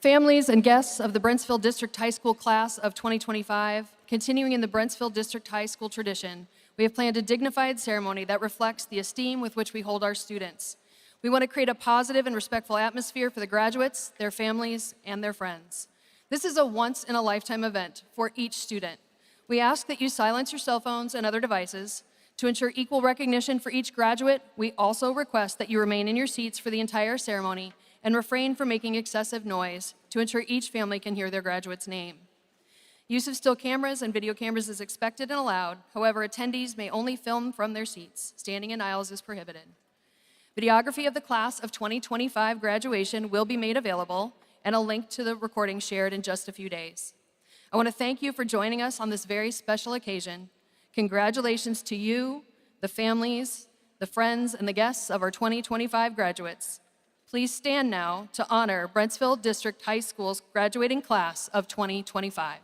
Families and guests of the Brentsville District High School class of 2025, continuing in the Brentsville District High School tradition, we have planned a dignified ceremony that reflects the esteem with which we hold our students. We want to create a positive and respectful atmosphere for the graduates, their families, and their friends. This is a once-in-a-lifetime event for each student. We ask that you silence your cell phones and other devices. To ensure equal recognition for each graduate, we also request that you remain in your seats for the entire ceremony and refrain from making excessive noise to ensure each family can hear their graduate's name. Use of still cameras and video cameras is expected and allowed. However, attendees may only film from their seats. Standing in aisles is prohibited. Videography of the class of 2025 graduation will be made available, and a link to the recording shared in just a few days. I want to thank you for joining us on this very special occasion. Congratulations to you, the families, the friends, and the guests of our 2025 graduates. Please stand now to honor Brentsville District High School's graduating class of 2025.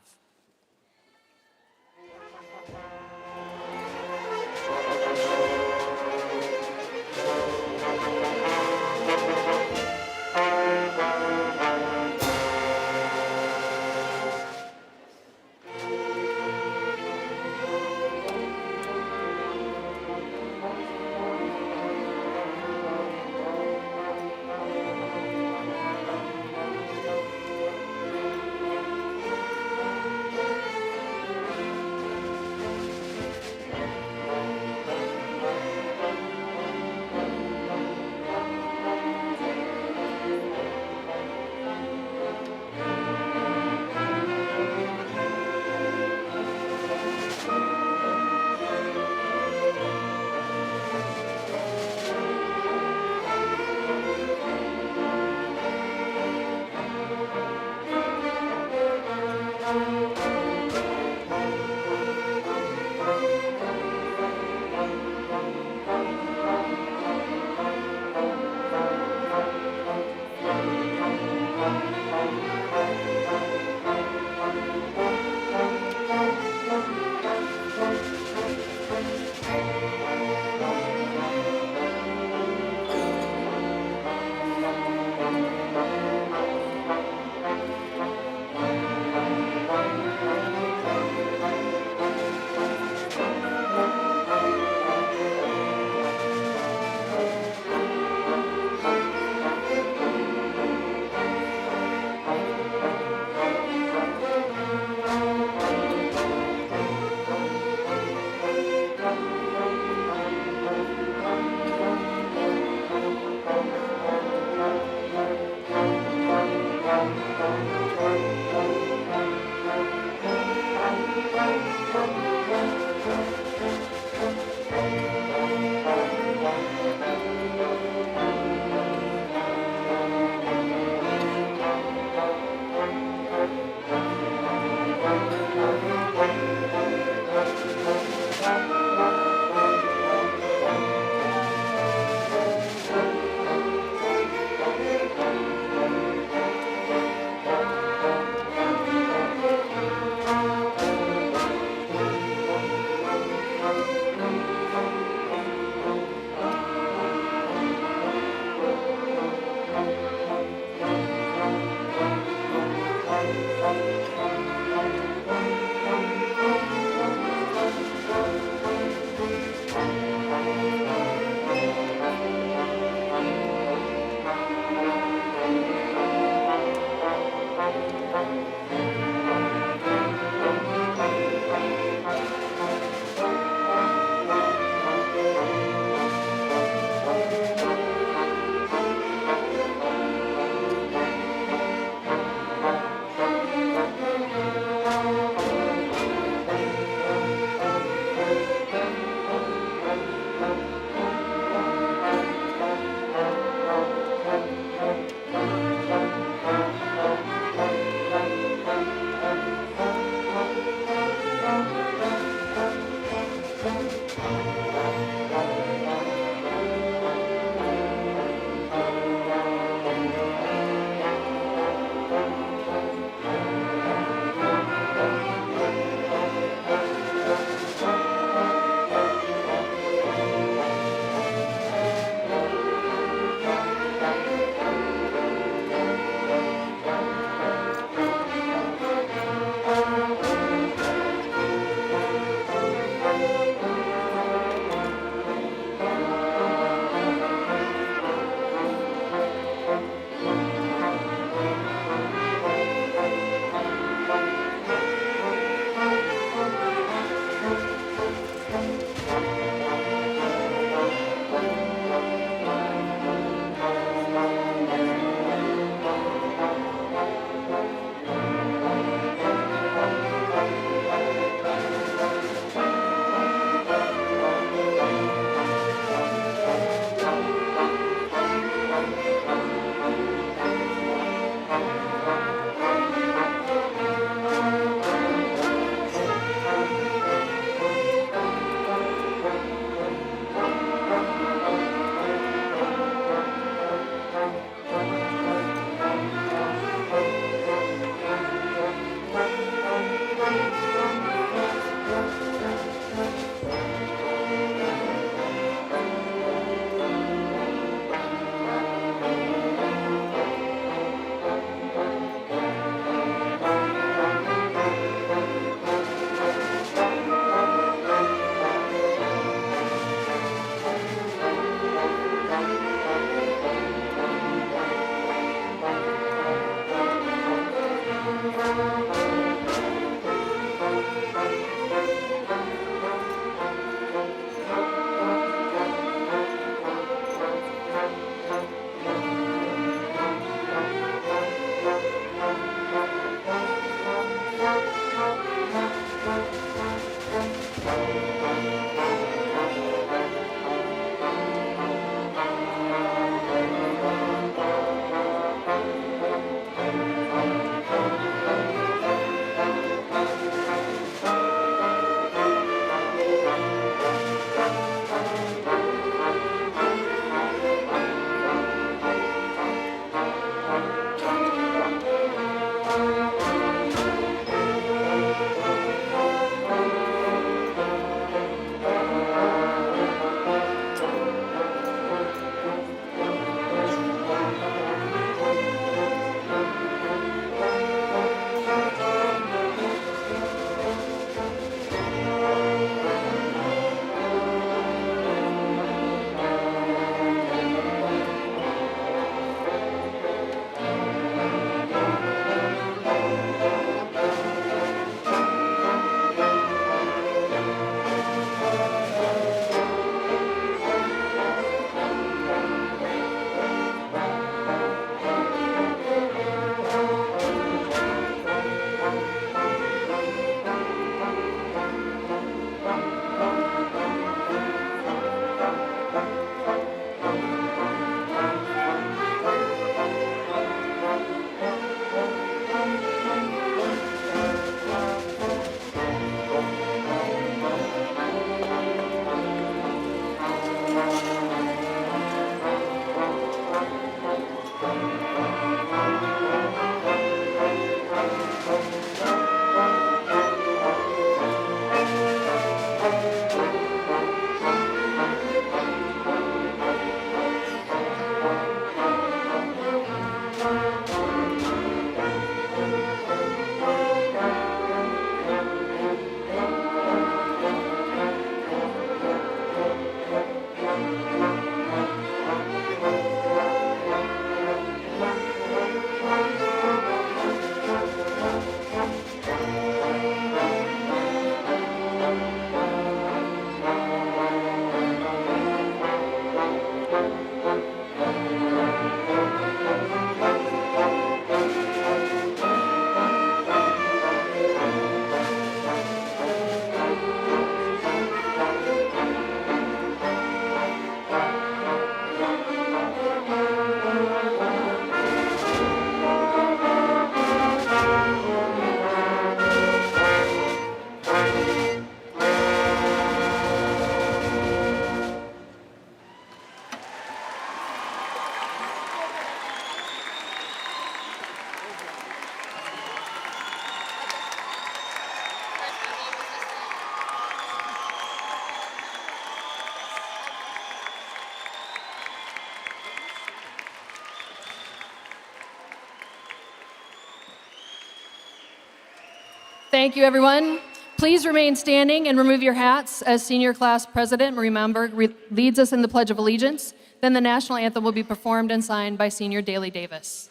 Thank you, everyone. Please remain standing and remove your hats as Senior Class President Marie Malmberg leads us in the Pledge of Allegiance. Then the National Anthem will be performed and signed by Senior Daly Davis.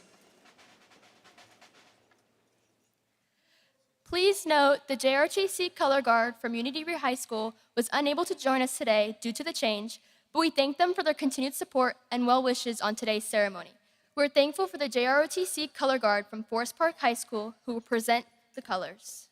Please note the JROTC Color Guard from Unity High School was unable to join us today due to the change, but we thank them for their continued support and well wishes on today's ceremony. We're thankful for the JROTC Color Guard from Forest Park High School who will present the colors.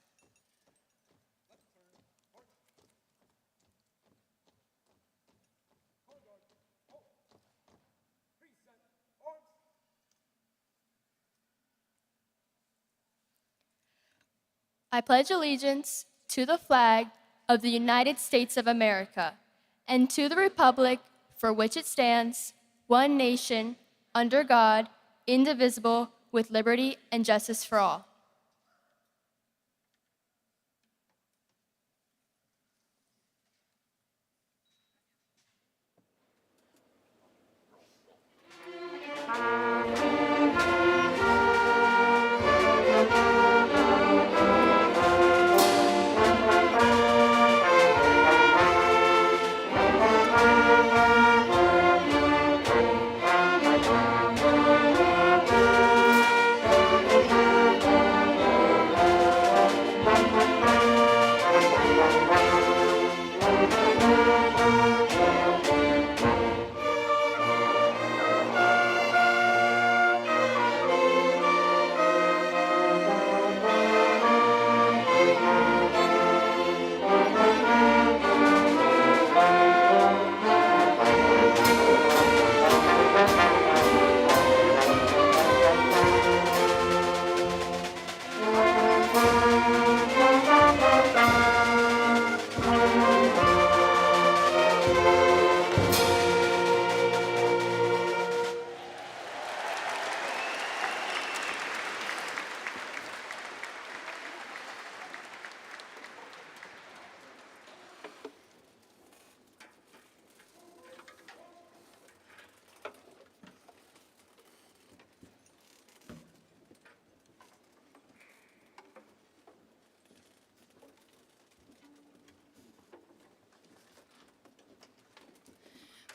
I pledge allegiance to the flag of the United States of America and to the republic for which it stands, one nation, under God, indivisible, with liberty and justice for all.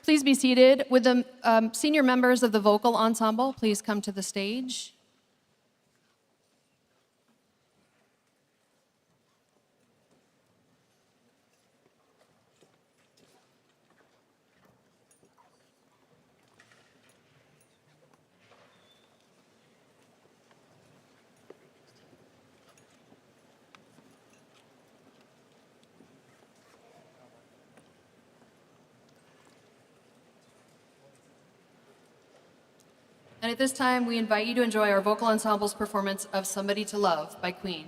Please be seated. Would the senior members of the vocal ensemble please come to the stage? And at this time, we invite you to enjoy our vocal ensemble's performance of Somebody to Love by Queen.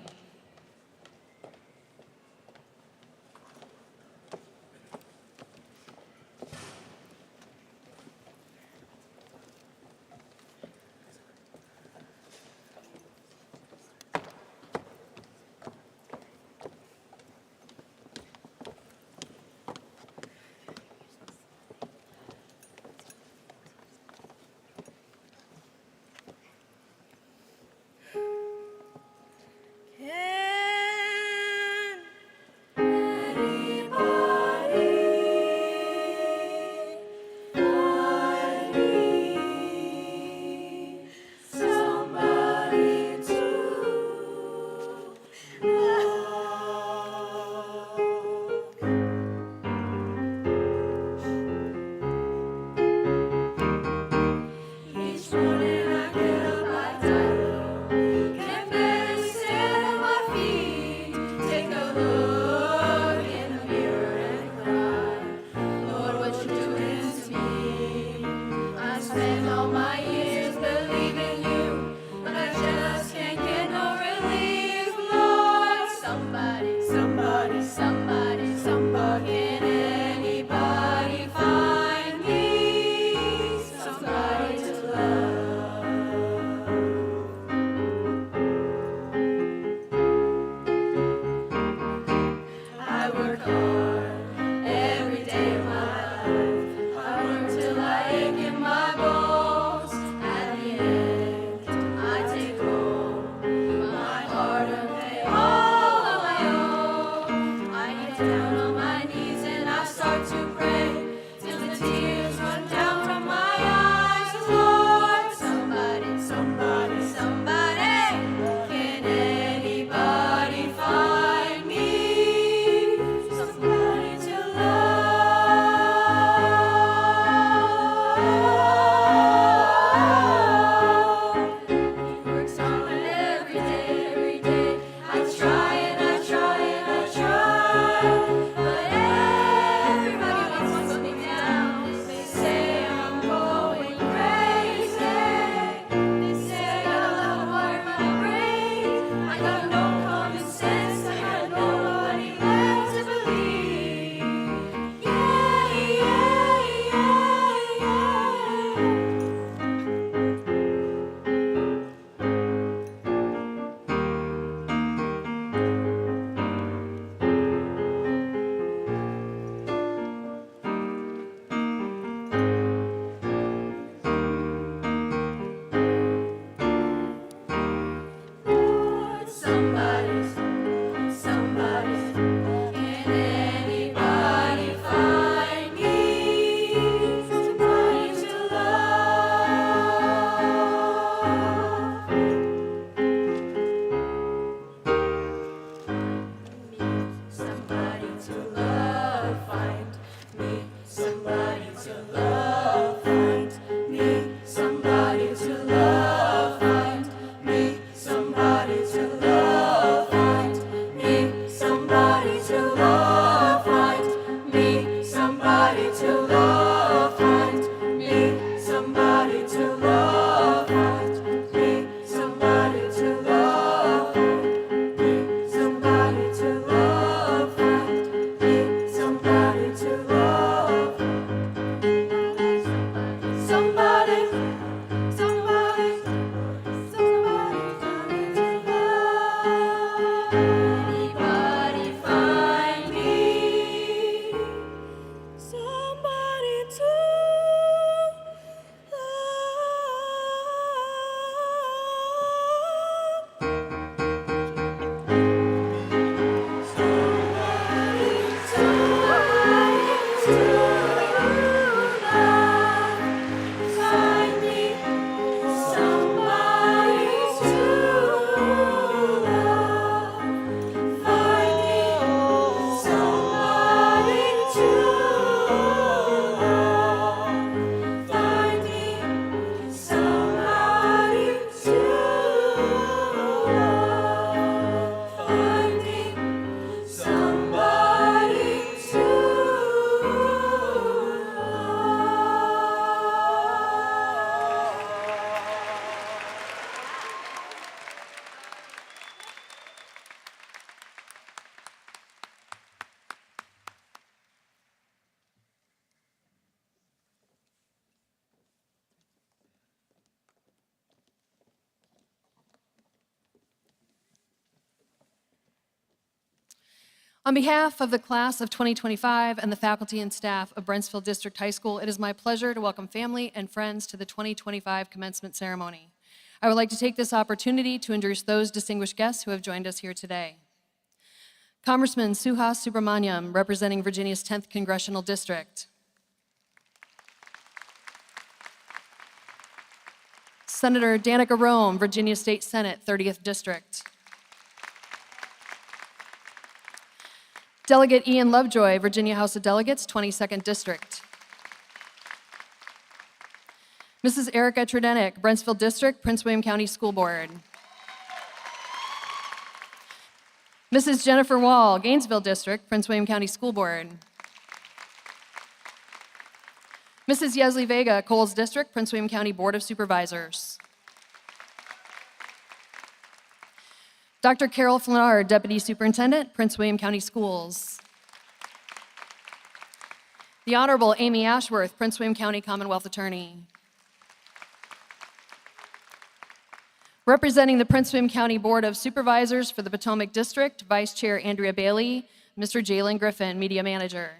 On behalf of the class of 2025 and the faculty and staff of Brentsville District High School, it is my pleasure to welcome family and friends to the 2025 commencement ceremony. I would like to take this opportunity to introduce those distinguished guests who have joined us here today. Congressman Suhas Subramaniam, representing Virginia's 10th Congressional District. Senator Danica Roem, Virginia State Senate, 30th District. Delegate Ian Lovejoy, Virginia House of Delegates, 22nd District. Mrs. Erica Tredenik, Brentsville District, Prince William County School Board. Mrs. Jennifer Wall, Gainesville District, Prince William County School Board. Mrs. Yesley Vega, Coles District, Prince William County Board of Supervisors. Dr. Carol Flannard, Deputy Superintendent, Prince William County Schools. The Honorable Amy Ashworth, Prince William County Commonwealth Attorney. Representing the Prince William County Board of Supervisors for the Potomac District, Vice Chair Andrea Bailey, Mr. Jalen Griffin, Media Manager.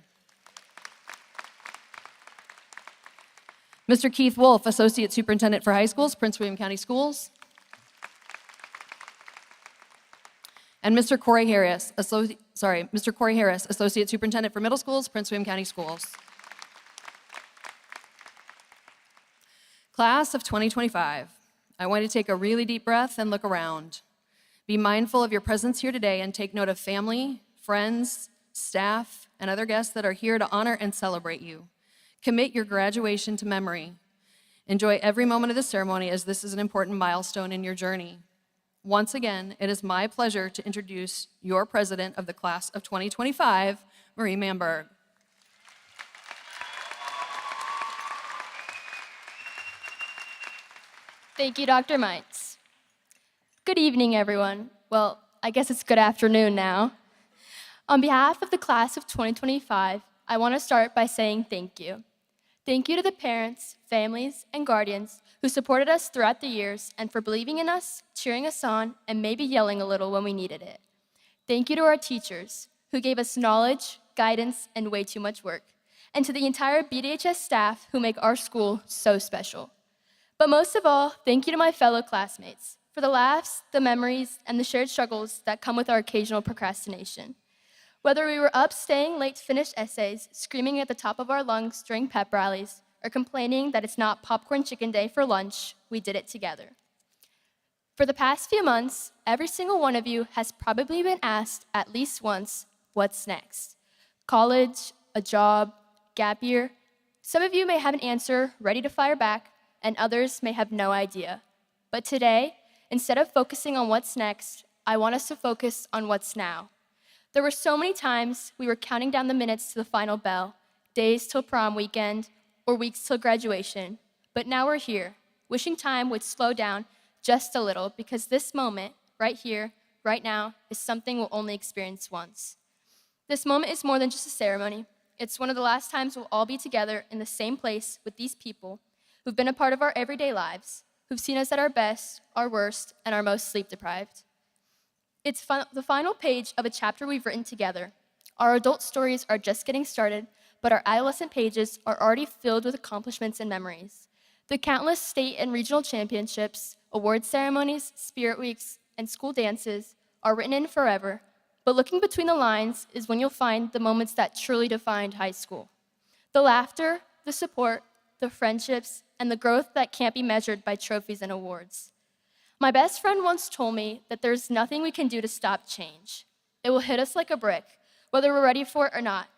Mr. Keith Wolf, Associate Superintendent for High Schools, Prince William County Schools. And Mr. Corey Harris, Associate Superintendent for Middle Schools, Prince William County Schools. Class of 2025, I want you to take a really deep breath and look around. Be mindful of your presence here today and take note of family, friends, staff, and other guests that are here to honor and celebrate you. Commit your graduation to memory. Enjoy every moment of the ceremony as this is an important milestone in your journey. Once again, it is my pleasure to introduce your president of the class of 2025, Marie Manberg. Thank you, Dr. Mites. Good evening, everyone. Well, I guess it's good afternoon now. On behalf of the class of 2025, I want to start by saying thank you. Thank you to the parents, families, and guardians who supported us throughout the years and for believing in us, cheering us on, and maybe yelling a little when we needed it. Thank you to our teachers who gave us knowledge, guidance, and way too much work. And to the entire BDHS staff who make our school so special. But most of all, thank you to my fellow classmates for the laughs, the memories, and the shared struggles that come with our occasional procrastination. Whether we were up staying late to finish essays, screaming at the top of our lungs during pep rallies, or complaining that it's not popcorn chicken day for lunch, we did it together. For the past few months, every single one of you has probably been asked at least once, what's next? College, a job, gap year. Some of you may have an answer ready to fire back, and others may have no idea. But today, instead of focusing on what's next, I want us to focus on what's now. There were so many times we were counting down the minutes to the final bell, days till prom weekend, or weeks till graduation. But now we're here, wishing time would slow down just a little because this moment, right here, right now, is something we'll only experience once. This moment is more than just a ceremony. It's one of the last times we'll all be together in the same place with these people who've been a part of our everyday lives, who've seen us at our best, our worst, and our most sleep-deprived. It's the final page of a chapter we've written together. Our adult stories are just getting started, but our adolescent pages are already filled with accomplishments and memories. The countless state and regional championships, award ceremonies, spirit weeks, and school dances are written in forever, but looking between the lines is when you'll find the moments that truly defined high school. The laughter, the support, the friendships, and the growth that can't be measured by trophies and awards. My best friend once told me that there's nothing we can do to stop change. It will hit us like a brick, whether we're ready for it or not.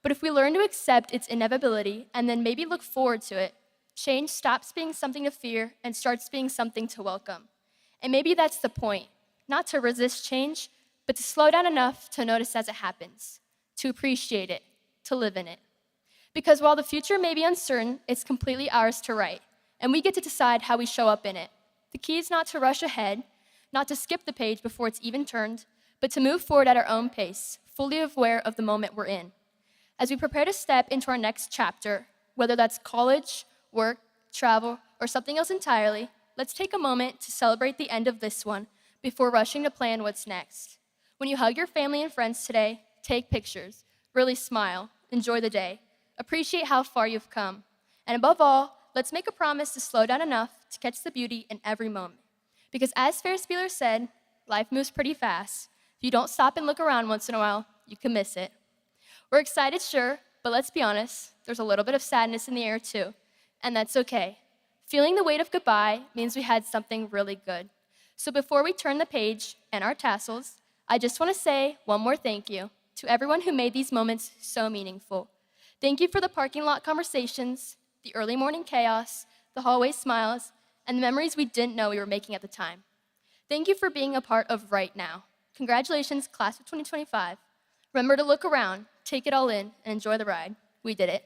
But if we learn to accept its inevitability and then maybe look forward to it, change stops being something to fear and starts being something to welcome. And maybe that's the point, not to resist change, but to slow down enough to notice as it happens, to appreciate it, to live in it. Because while the future may be uncertain, it's completely ours to write, and we get to decide how we show up in it. The key is not to rush ahead, not to skip the page before it's even turned, but to move forward at our own pace, fully aware of the moment we're in. As we prepare to step into our next chapter, whether that's college, work, travel, or something else entirely, let's take a moment to celebrate the end of this one before rushing to plan what's next. When you hug your family and friends today, take pictures, really smile, enjoy the day, appreciate how far you've come, and above all, let's make a promise to slow down enough to catch the beauty in every moment. Because as Ferris Bueller said, life moves pretty fast. If you don't stop and look around once in a while, you can miss it. We're excited, sure, but let's be honest, there's a little bit of sadness in the air too, and that's okay. Feeling the weight of goodbye means we had something really good. So before we turn the page and our tassels, I just want to say one more thank you to everyone who made these moments so meaningful. Thank you for the parking lot conversations, the early morning chaos, the hallway smiles, and the memories we didn't know we were making at the time. Thank you for being a part of right now. Congratulations, class of 2025. Remember to look around, take it all in, and enjoy the ride. We did it.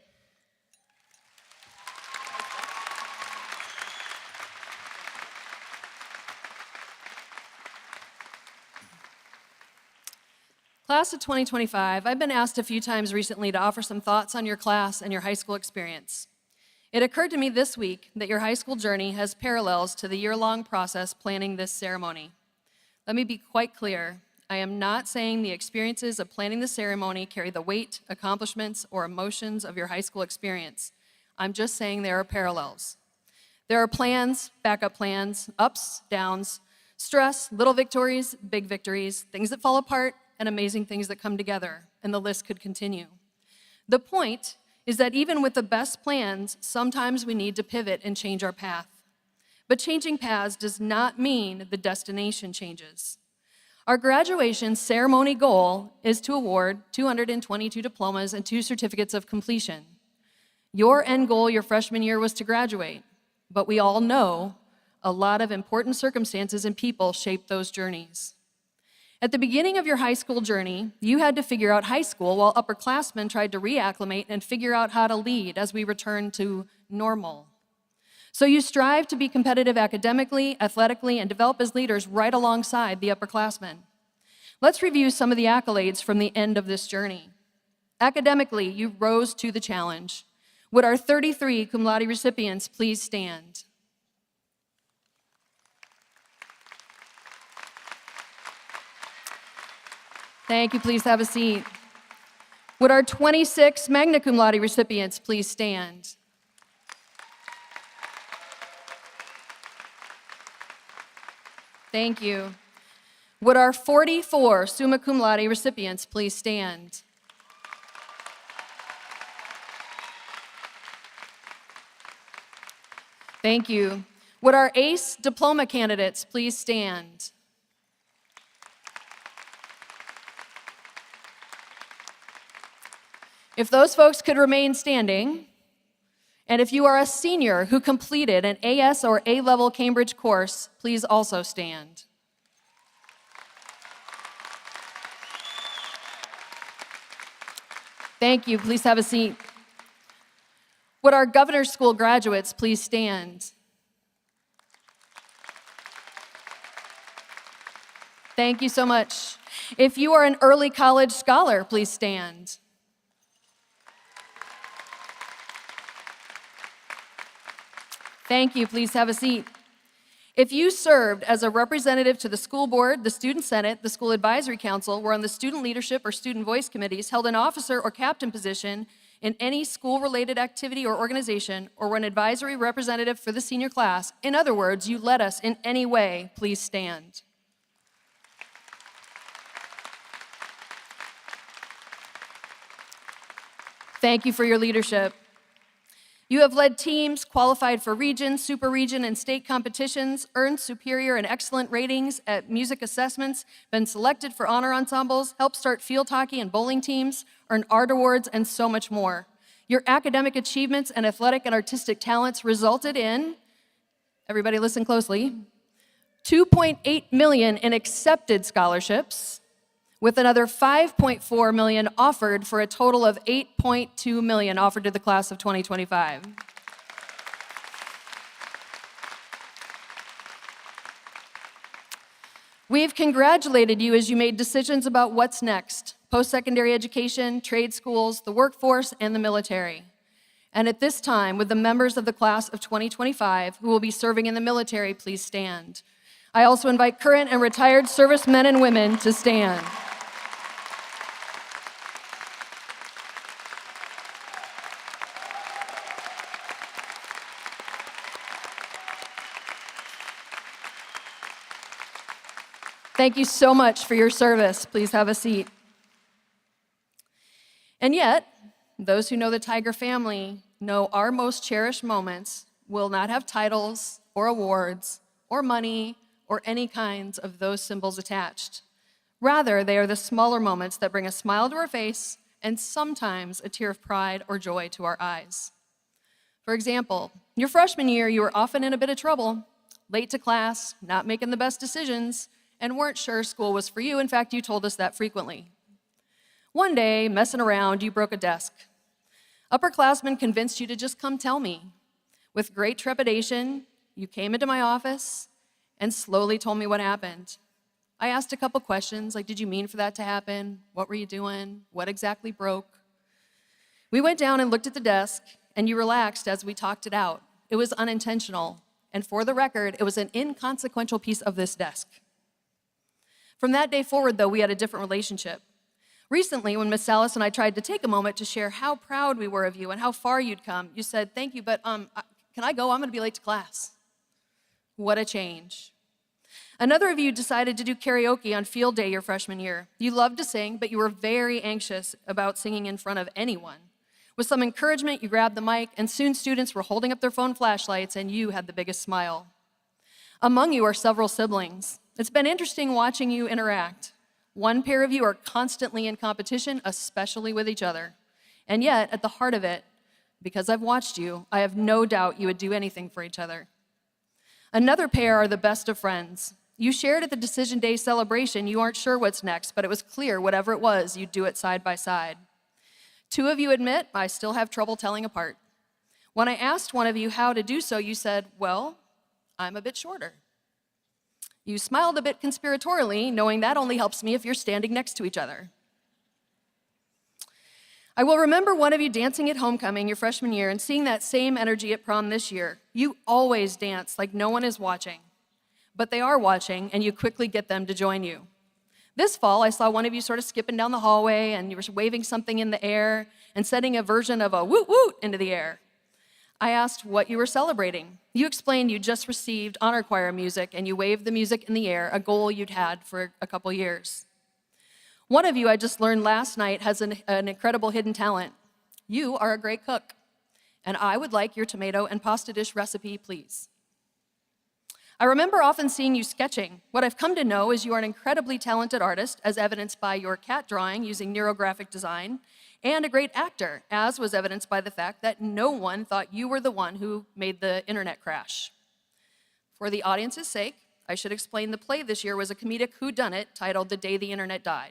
Class of 2025, I've been asked a few times recently to offer some thoughts on your class and your high school experience. It occurred to me this week that your high school journey has parallels to the year-long process planning this ceremony. Let me be quite clear. I am not saying the experiences of planning the ceremony carry the weight, accomplishments, or emotions of your high school experience. I'm just saying there are parallels. There are plans, backup plans, ups, downs, stress, little victories, big victories, things that fall apart, and amazing things that come together, and the list could continue. The point is that even with the best plans, sometimes we need to pivot and change our path. But changing paths does not mean the destination changes. Our graduation ceremony goal is to award 222 diplomas and 2 certificates of completion. Your end goal your freshman year was to graduate, but we all know a lot of important circumstances and people shape those journeys. At the beginning of your high school journey, you had to figure out high school while upperclassmen tried to reacclimate and figure out how to lead as we return to normal. So you strive to be competitive academically, athletically, and develop as leaders right alongside the upperclassmen. Let's review some of the accolades from the end of this journey. Academically, you rose to the challenge. Would our 33 cum laude recipients please stand? Thank you, please have a seat. Would our 26 magna cum laude recipients please stand? Thank you. Would our 44 summa cum laude recipients please stand? Thank you. Would our ACE diploma candidates please stand? If those folks could remain standing, and if you are a senior who completed an AS or A-level Cambridge course, please also stand. Thank you. Please have a seat. Would our Governor's School graduates please stand? Thank you so much. If you are an early college scholar, please stand. Thank you. Please have a seat. If you served as a representative to the school board, the student senate, the school advisory council, were on the student leadership or student voice committees, held an officer or captain position in any school-related activity or organization, or were an advisory representative for the senior class, in other words, you led us in any way, please stand. Thank you for your leadership. You have led teams, qualified for region, super region, and state competitions, earned superior and excellent ratings at music assessments, been selected for honor ensembles, helped start field hockey and bowling teams, earned art awards, and so much more. Your academic achievements and athletic and artistic talents resulted in, everybody listen closely, $2.8 million in accepted scholarships, with another $5.4 million offered for a total of $8.2 million offered to the class of 2025. We've congratulated you as you made decisions about what's next: post-secondary education, trade schools, the workforce, and the military. And at this time, with the members of the class of 2025 who will be serving in the military, please stand. I also invite current and retired servicemen and women to stand. Thank you so much for your service. Please have a seat. And yet, those who know the Tiger family know our most cherished moments will not have titles or awards or money or any kinds of those symbols attached. Rather, they are the smaller moments that bring a smile to our face and sometimes a tear of pride or joy to our eyes. For example, your freshman year, you were often in a bit of trouble, late to class, not making the best decisions, and weren't sure school was for you. In fact, you told us that frequently. One day, messing around, you broke a desk. Upperclassmen convinced you to just come tell me. With great trepidation, you came into my office and slowly told me what happened. I asked a couple questions, like, did you mean for that to happen? What were you doing? What exactly broke? We went down and looked at the desk, and you relaxed as we talked it out. It was unintentional, and for the record, it was an inconsequential piece of this desk. From that day forward, though, we had a different relationship. Recently, when Miss Salas and I tried to take a moment to share how proud we were of you and how far you'd come, you said, thank you, but can I go? I'm gonna be late to class. What a change. Another of you decided to do karaoke on field day your freshman year. You loved to sing, but you were very anxious about singing in front of anyone. With some encouragement, you grabbed the mic, and soon students were holding up their phone flashlights, and you had the biggest smile. Among you are several siblings. It's been interesting watching you interact. One pair of you are constantly in competition, especially with each other. And yet, at the heart of it, because I've watched you, I have no doubt you would do anything for each other. Another pair are the best of friends. You shared at the Decision Day celebration you aren't sure what's next, but it was clear whatever it was, you'd do it side by side. Two of you admit, I still have trouble telling apart. When I asked one of you how to do so, you said, well, I'm a bit shorter. You smiled a bit conspiratorially, knowing that only helps me if you're standing next to each other. I will remember one of you dancing at homecoming your freshman year and seeing that same energy at prom this year. You always dance like no one is watching, but they are watching, and you quickly get them to join you. This fall, I saw one of you sort of skipping down the hallway, and you were waving something in the air and setting a version of a woot woot into the air. I asked what you were celebrating. You explained you just received honor choir music, and you waved the music in the air, a goal you'd had for a couple years. One of you, I just learned last night, has an incredible hidden talent. You are a great cook, and I would like your tomato and pasta dish recipe, please. I remember often seeing you sketching. What I've come to know is you are an incredibly talented artist, as evidenced by your cat drawing using neurographic design, and a great actor, as was evidenced by the fact that no one thought you were the one who made the internet crash. For the audience's sake, I should explain the play this year was a comedic whodunit titled The Day the Internet Died.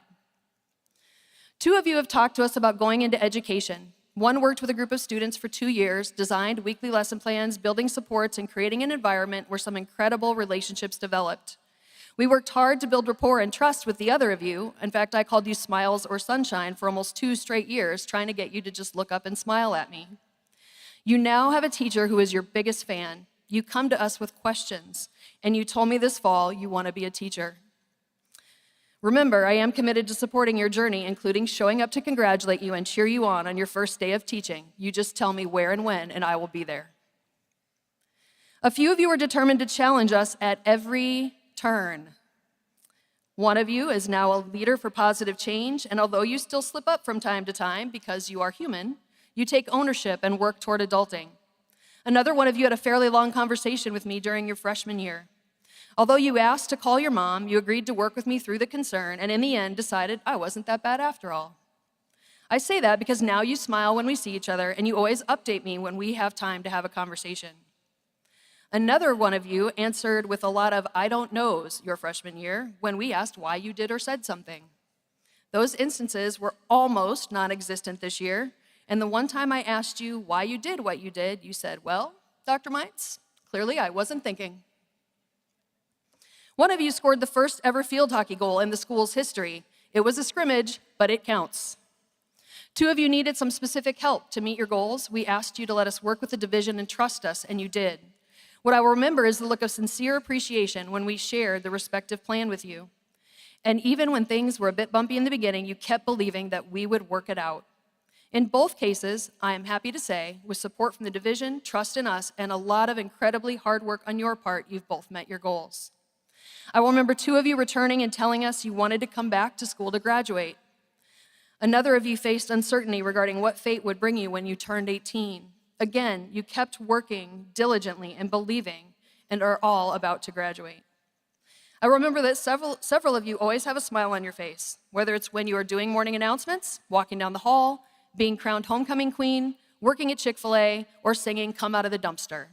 Two of you have talked to us about going into education. One worked with a group of students for 2 years, designed weekly lesson plans, building supports, and creating an environment where some incredible relationships developed. We worked hard to build rapport and trust with the other of you. In fact, I called you Smiles or Sunshine for almost 2 straight years, trying to get you to just look up and smile at me. You now have a teacher who is your biggest fan. You come to us with questions, and you told me this fall you want to be a teacher. Remember, I am committed to supporting your journey, including showing up to congratulate you and cheer you on your first day of teaching. You just tell me where and when, and I will be there. A few of you are determined to challenge us at every turn. One of you is now a leader for positive change, and although you still slip up from time to time because you are human, you take ownership and work toward adulting. Another one of you had a fairly long conversation with me during your freshman year. Although you asked to call your mom, you agreed to work with me through the concern, and in the end decided I wasn't that bad after all. I say that because now you smile when we see each other, and you always update me when we have time to have a conversation. Another one of you answered with a lot of I don't knows your freshman year when we asked why you did or said something. Those instances were almost non-existent this year, and the one time I asked you why you did what you did, you said, well, Dr. Mites, clearly I wasn't thinking. One of you scored the first ever field hockey goal in the school's history. It was a scrimmage, but it counts. Two of you needed some specific help to meet your goals. We asked you to let us work with the division and trust us, and you did. What I will remember is the look of sincere appreciation when we shared the respective plan with you. And even when things were a bit bumpy in the beginning, you kept believing that we would work it out. In both cases, I am happy to say, with support from the division, trust in us, and a lot of incredibly hard work on your part, you've both met your goals. I will remember 2 of you returning and telling us you wanted to come back to school to graduate. Another of you faced uncertainty regarding what fate would bring you when you turned 18. Again, you kept working diligently and believing and are all about to graduate. I remember that several of you always have a smile on your face, whether it's when you are doing morning announcements, walking down the hall, being crowned homecoming queen, working at Chick-fil-A, or singing Come Out of the Dumpster.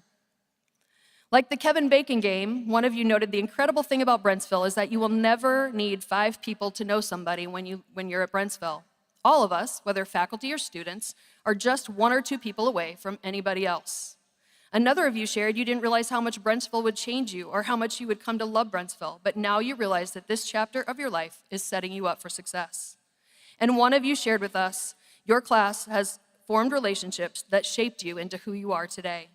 Like the Kevin Bacon game, one of you noted the incredible thing about Brentsville is that you will never need 5 people to know somebody when you're at Brentsville. All of us, whether faculty or students, are just 1 or 2 people away from anybody else. Another of you shared you didn't realize how much Brentsville would change you or how much you would come to love Brentsville, but now you realize that this chapter of your life is setting you up for success. And one of you shared with us, your class has formed relationships that shaped you into who you are today.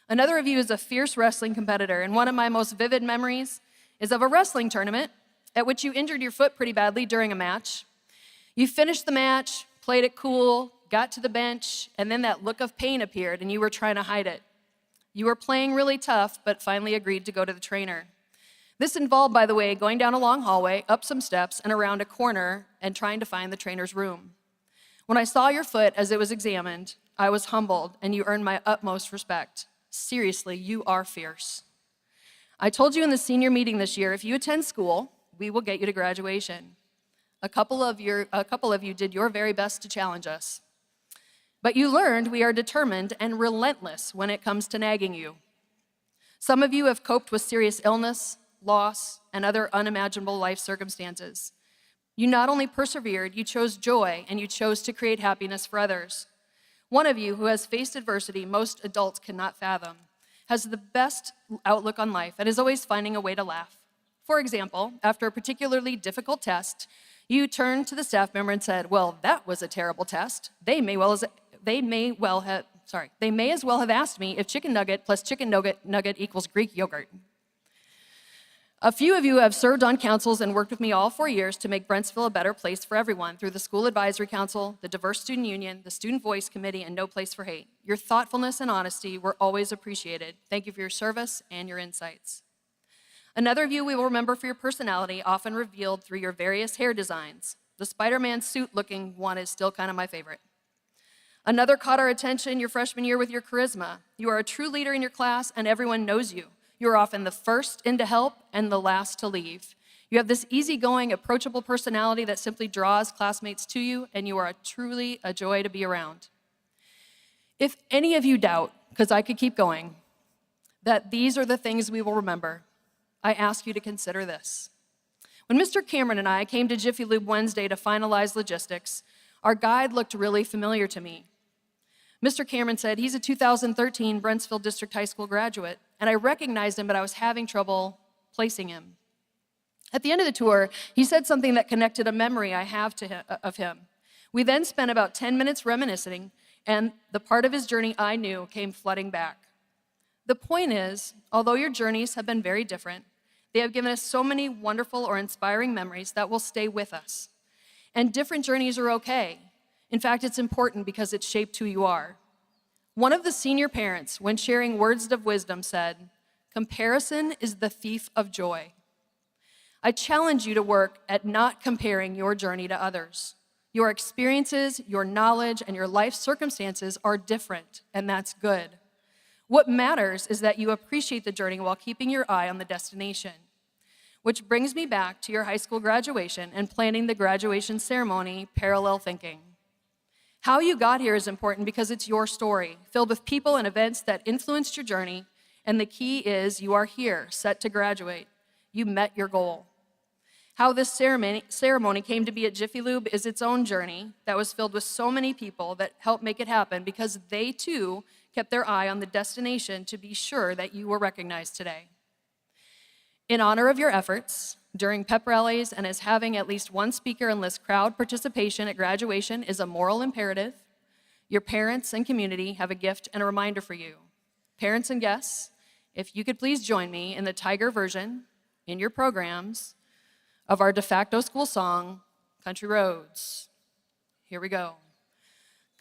Another of you is a fierce wrestling competitor, and one of my most vivid memories is of a wrestling tournament at which you injured your foot pretty badly during a match. You finished the match, played it cool, got to the bench, and then that look of pain appeared and you were trying to hide it. You were playing really tough, but finally agreed to go to the trainer. This involved, by the way, going down a long hallway, up some steps, and around a corner and trying to find the trainer's room. When I saw your foot as it was examined, I was humbled and you earned my utmost respect. Seriously, you are fierce. I told you in the senior meeting this year, if you attend school, we will get you to graduation. A couple of you did your very best to challenge us. But you learned we are determined and relentless when it comes to nagging you. Some of you have coped with serious illness, loss, and other unimaginable life circumstances. You not only persevered, you chose joy, and you chose to create happiness for others. One of you who has faced adversity most adults cannot fathom, has the best outlook on life, and is always finding a way to laugh. For example, after a particularly difficult test, you turned to the staff member and said, "Well, that was a terrible test. They may as well have asked me if chicken nugget plus chicken nugget equals Greek yogurt." A few of you have served on councils and worked with me all 4 years to make Brentsville a better place for everyone through the School Advisory Council, the Diverse Student Union, the Student Voice Committee, and No Place for Hate. Your thoughtfulness and honesty were always appreciated. Thank you for your service and your insights. Another of you we will remember for your personality, often revealed through your various hair designs. The Spider-Man suit-looking one is still kind of my favorite. Another caught our attention your freshman year with your charisma. You are a true leader in your class, and everyone knows you. You are often the first in to help and the last to leave. You have this easygoing, approachable personality that simply draws classmates to you, and you are truly a joy to be around. If any of you doubt, because I could keep going, that these are the things we will remember, I ask you to consider this. When Mr. Cameron and I came to Jiffy Lube Wednesday to finalize logistics, our guide looked really familiar to me. Mr. Cameron said he's a 2013 Brentsville District High School graduate, and I recognized him, but I was having trouble placing him. At the end of the tour, he said something that connected a memory I have of him. We then spent about 10 minutes reminiscing, and the part of his journey I knew came flooding back. The point is, although your journeys have been very different, they have given us so many wonderful or inspiring memories that will stay with us. And different journeys are okay. In fact, it's important because it shaped who you are. One of the senior parents, when sharing words of wisdom, said, "Comparison is the thief of joy." I challenge you to work at not comparing your journey to others. Your experiences, your knowledge, and your life circumstances are different, and that's good. What matters is that you appreciate the journey while keeping your eye on the destination. Which brings me back to your high school graduation and planning the graduation ceremony parallel thinking. How you got here is important because it's your story, filled with people and events that influenced your journey, and the key is you are here, set to graduate. You met your goal. How this ceremony came to be at Jiffy Lube is its own journey that was filled with so many people that helped make it happen because they too kept their eye on the destination to be sure that you were recognized today. In honor of your efforts, during pep rallies and as having at least one speaker enlist crowd participation at graduation is a moral imperative, your parents and community have a gift and a reminder for you. Parents and guests, if you could please join me in the Tiger version in your programs of our de facto school song, Country Roads. Here we go.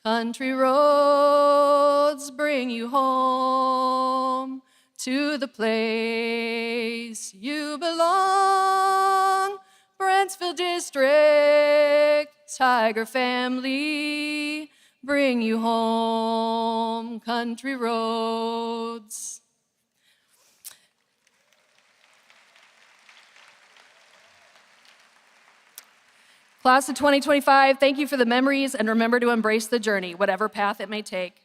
Country roads bring you home to the place you belong. Brentsville District, Tiger family, bring you home, country roads. Class of 2025, thank you for the memories, and remember to embrace the journey, whatever path it may take.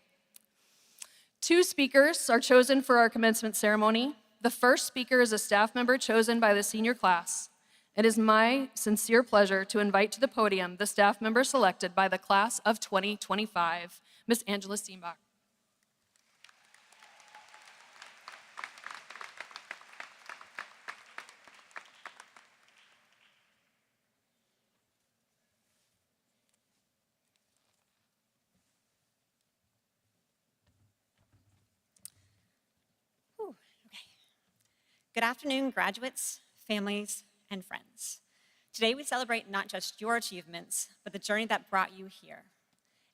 2 speakers are chosen for our commencement ceremony. The first speaker is a staff member chosen by the senior class. It is my sincere pleasure to invite to the podium the staff member selected by the class of 2025, Ms. Angela Steenbach. Good afternoon, graduates, families, and friends. Today we celebrate not just your achievements, but the journey that brought you here.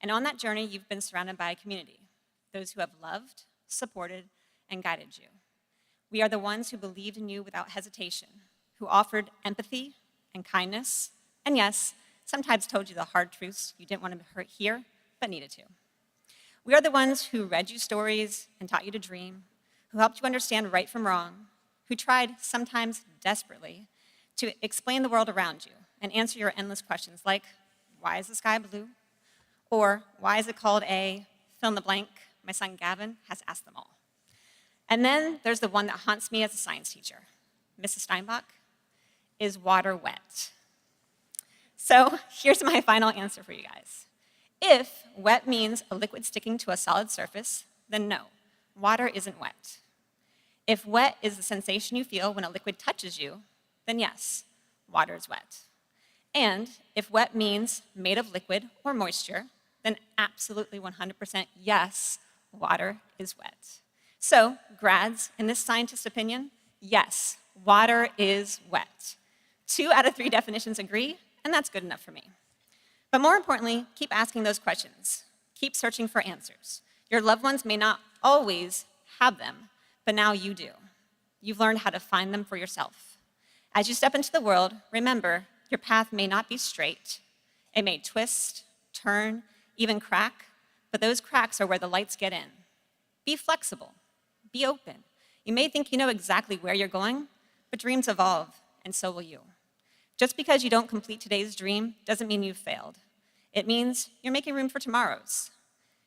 And on that journey, you've been surrounded by a community, those who have loved, supported, and guided you. We are the ones who believed in you without hesitation, who offered empathy and kindness, and yes, sometimes told you the hard truths you didn't want to hear, but needed to. We are the ones who read you stories and taught you to dream, who helped you understand right from wrong, who tried, sometimes desperately, to explain the world around you and answer your endless questions like, why is the sky blue? Or why is it called a fill in the blank? My son Gavin has asked them all. And then there's the one that haunts me as a science teacher. Mrs. Steinbach, is water wet? So here's my final answer for you guys. If wet means a liquid sticking to a solid surface, then no, water isn't wet. If wet is the sensation you feel when a liquid touches you, then yes, water is wet. And if wet means made of liquid or moisture, then absolutely 100% yes, water is wet. So, grads, in this scientist's opinion, yes, water is wet. 2 out of 3 definitions agree, and that's good enough for me. But more importantly, keep asking those questions. Keep searching for answers. Your loved ones may not always have them, but now you do. You've learned how to find them for yourself. As you step into the world, remember, your path may not be straight. It may twist, turn, even crack, but those cracks are where the lights get in. Be flexible. Be open. You may think you know exactly where you're going, but dreams evolve, and so will you. Just because you don't complete today's dream doesn't mean you've failed. It means you're making room for tomorrow's.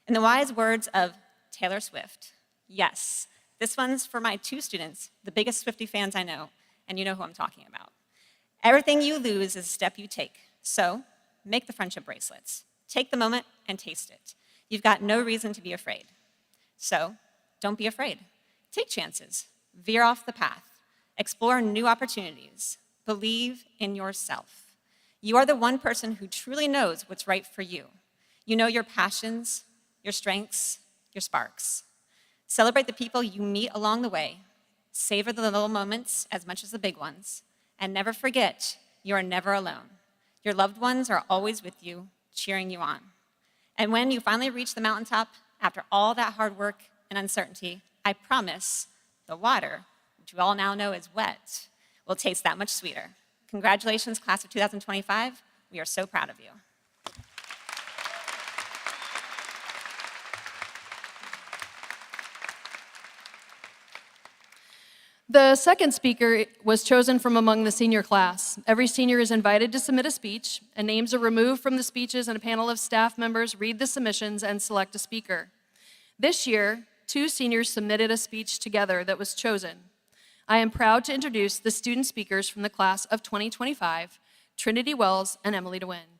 In the wise words of Taylor Swift, yes, this one's for my 2 students, the biggest Swiftie fans I know, and you know who I'm talking about. Everything you lose is a step you take. So make the friendship bracelets. Take the moment and taste it. You've got no reason to be afraid. So don't be afraid. Take chances. Veer off the path. Explore new opportunities. Believe in yourself. You are the one person who truly knows what's right for you. You know your passions, your strengths, your sparks. Celebrate the people you meet along the way. Savor the little moments as much as the big ones. And never forget, you are never alone. Your loved ones are always with you, cheering you on. And when you finally reach the mountaintop, after all that hard work and uncertainty, I promise the water, which you all now know is wet, will taste that much sweeter. Congratulations, class of 2025. We are so proud of you. The second speaker was chosen from among the senior class. Every senior is invited to submit a speech, and names are removed from the speeches, and a panel of staff members read the submissions and select a speaker. This year, 2 seniors submitted a speech together that was chosen. I am proud to introduce the student speakers from the class of 2025, Trinity Wells and Emily DeWind.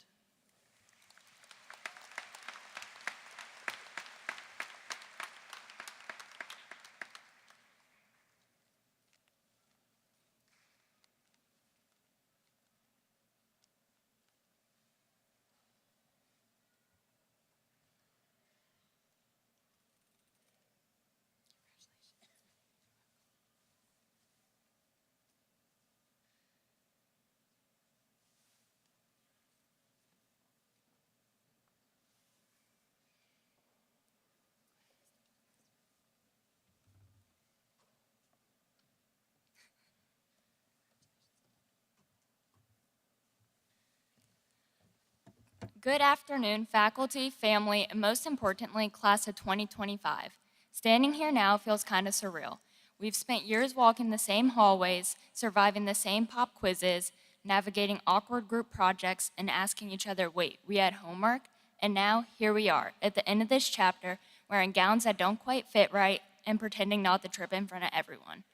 Good afternoon, faculty, family, and most importantly, class of 2025. Standing here now feels kind of surreal. We've spent years walking the same hallways, surviving the same pop quizzes, navigating awkward group projects, and asking each other, wait, we had homework? And now, here we are, at the end of this chapter, wearing gowns that don't quite fit right and pretending not to trip in front of everyone.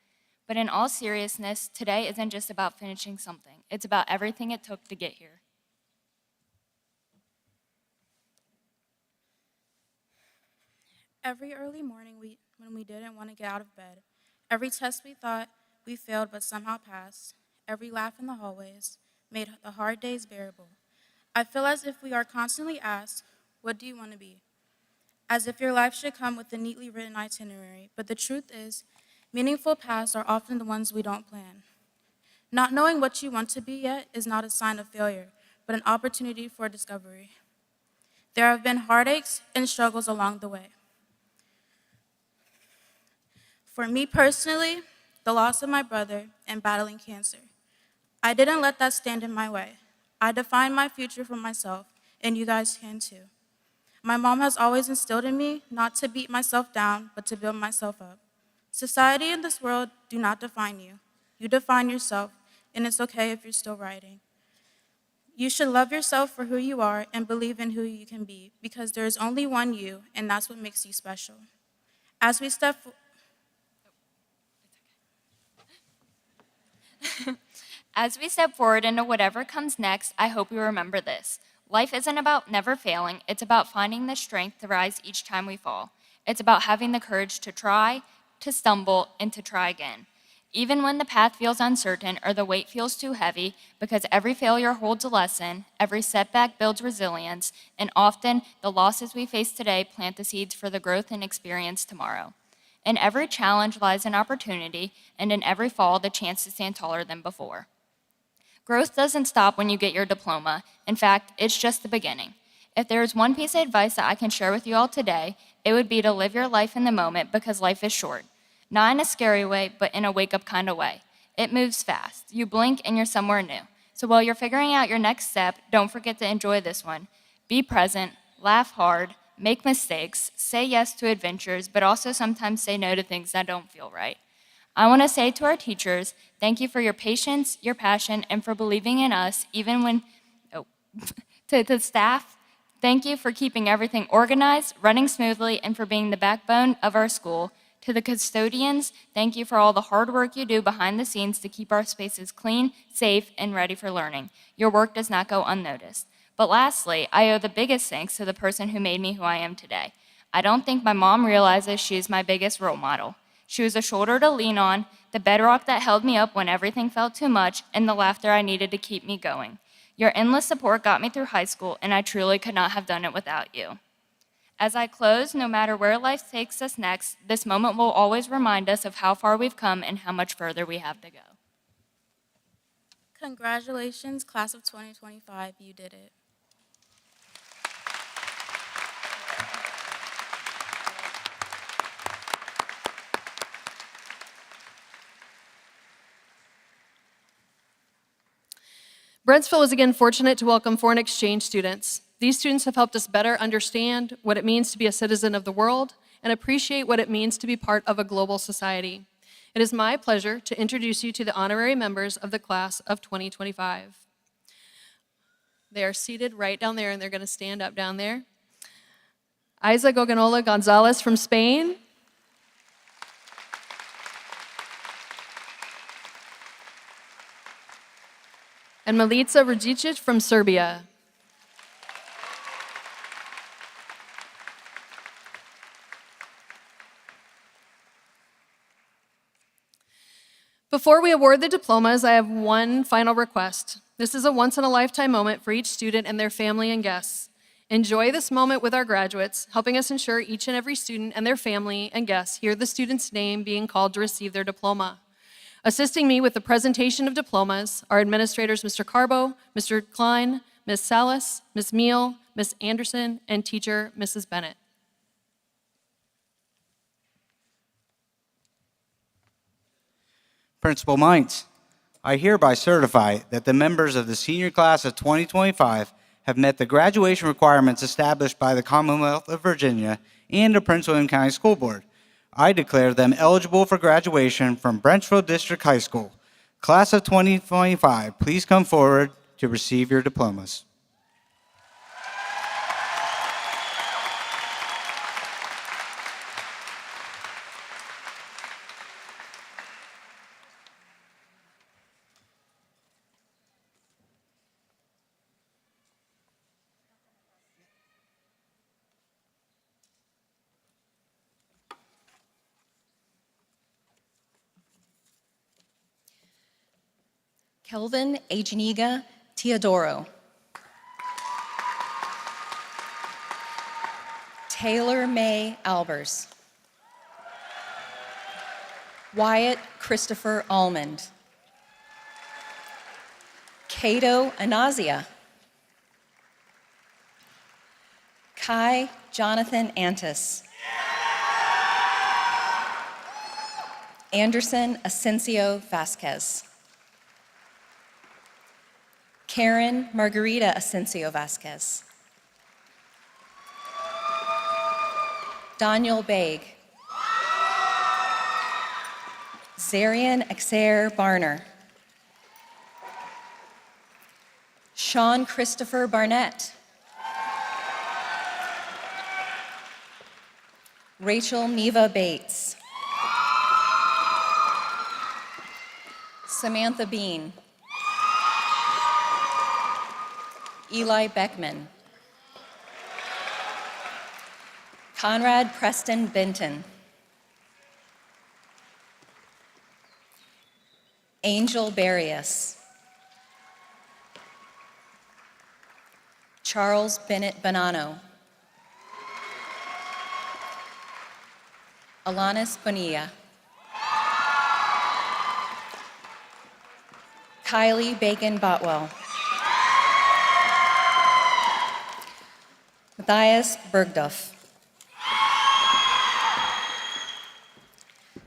But in all seriousness, today isn't just about finishing something. It's about everything it took to get here. Every early morning when we didn't want to get out of bed, every test we thought we failed but somehow passed, every laugh in the hallways made the hard days bearable. I feel as if we are constantly asked, what do you want to be? As if your life should come with a neatly written itinerary, but the truth is, meaningful paths are often the ones we don't plan. Not knowing what you want to be yet is not a sign of failure, but an opportunity for discovery. There have been heartaches and struggles along the way. For me personally, the loss of my brother and battling cancer. I didn't let that stand in my way. I defined my future for myself, and you guys can too. My mom has always instilled in me not to beat myself down, but to build myself up. Society and this world do not define you. You define yourself, and it's okay if you're still writing. You should love yourself for who you are and believe in who you can be, because there is only one you, and that's what makes you special. As we step As we step forward into whatever comes next, I hope we remember this. Life isn't about never failing, it's about finding the strength to rise each time we fall. It's about having the courage to try, to stumble, and to try again. Even when the path feels uncertain or the weight feels too heavy, because every failure holds a lesson, every setback builds resilience, and often the losses we face today plant the seeds for the growth and experience tomorrow. In every challenge lies an opportunity, and in every fall, the chance to stand taller than before. Growth doesn't stop when you get your diploma. In fact, it's just the beginning. If there is one piece of advice that I can share with you all today, it would be to live your life in the moment because life is short. Not in a scary way, but in a wake-up kind of way. It moves fast. You blink and you're somewhere new. So while you're figuring out your next step, don't forget to enjoy this one. Be present, laugh hard, make mistakes, say yes to adventures, but also sometimes say no to things that don't feel right. I want to say to our teachers, thank you for your patience, your passion, and for believing in us, even when, to the staff, thank you for keeping everything organized, running smoothly, and for being the backbone of our school. To the custodians, thank you for all the hard work you do behind the scenes to keep our spaces clean, safe, and ready for learning. Your work does not go unnoticed. But lastly, I owe the biggest thanks to the person who made me who I am today. I don't think my mom realizes she is my biggest role model. She was a shoulder to lean on, the bedrock that held me up when everything felt too much, and the laughter I needed to keep me going. Your endless support got me through high school, and I truly could not have done it without you. As I close, no matter where life takes us next, this moment will always remind us of how far we've come and how much further we have to go. Congratulations, class of 2025, you did it. Brentsville is again fortunate to welcome foreign exchange students. These students have helped us better understand what it means to be a citizen of the world and appreciate what it means to be part of a global society. It is my pleasure to introduce you to the honorary members of the class of 2025. They are seated right down there, and they're going to stand up down there. Isa Goganola Gonzalez from Spain. And Milica Rajicic from Serbia. Before we award the diplomas, I have one final request. This is a once-in-a-lifetime moment for each student and their family and guests. Enjoy this moment with our graduates, helping us ensure each and every student and their family and guests hear the student's name being called to receive their diploma. Assisting me with the presentation of diplomas are administrators Mr. Carbo, Mr. Klein, Ms. Salas, Ms. Meal, Ms. Anderson, and teacher Mrs. Bennett. Principal Mines, I hereby certify that the members of the senior class of 2025 have met the graduation requirements established by the Commonwealth of Virginia and the Prince William County School Board. I declare them eligible for graduation from Brentsville District High School. Class of 2025, please come forward to receive your diplomas. Kelvin Ejiniga Teodoro. Taylor May Albers. Wyatt Christopher Almond. Cato Anazia. Kai Jonathan Antis. Anderson Asensio Vasquez. Karen Margarita Asensio Vasquez. Daniel Baig. Zarian Exer Barner. Sean Christopher Barnett. Rachel Neva Bates. Samantha Bean. Eli Beckman. Conrad Preston Benton. Angel Barrios. Charles Bennett Bonanno. Alanis Bonilla. Kylie Bacon Botwell. Matthias Bergdorf.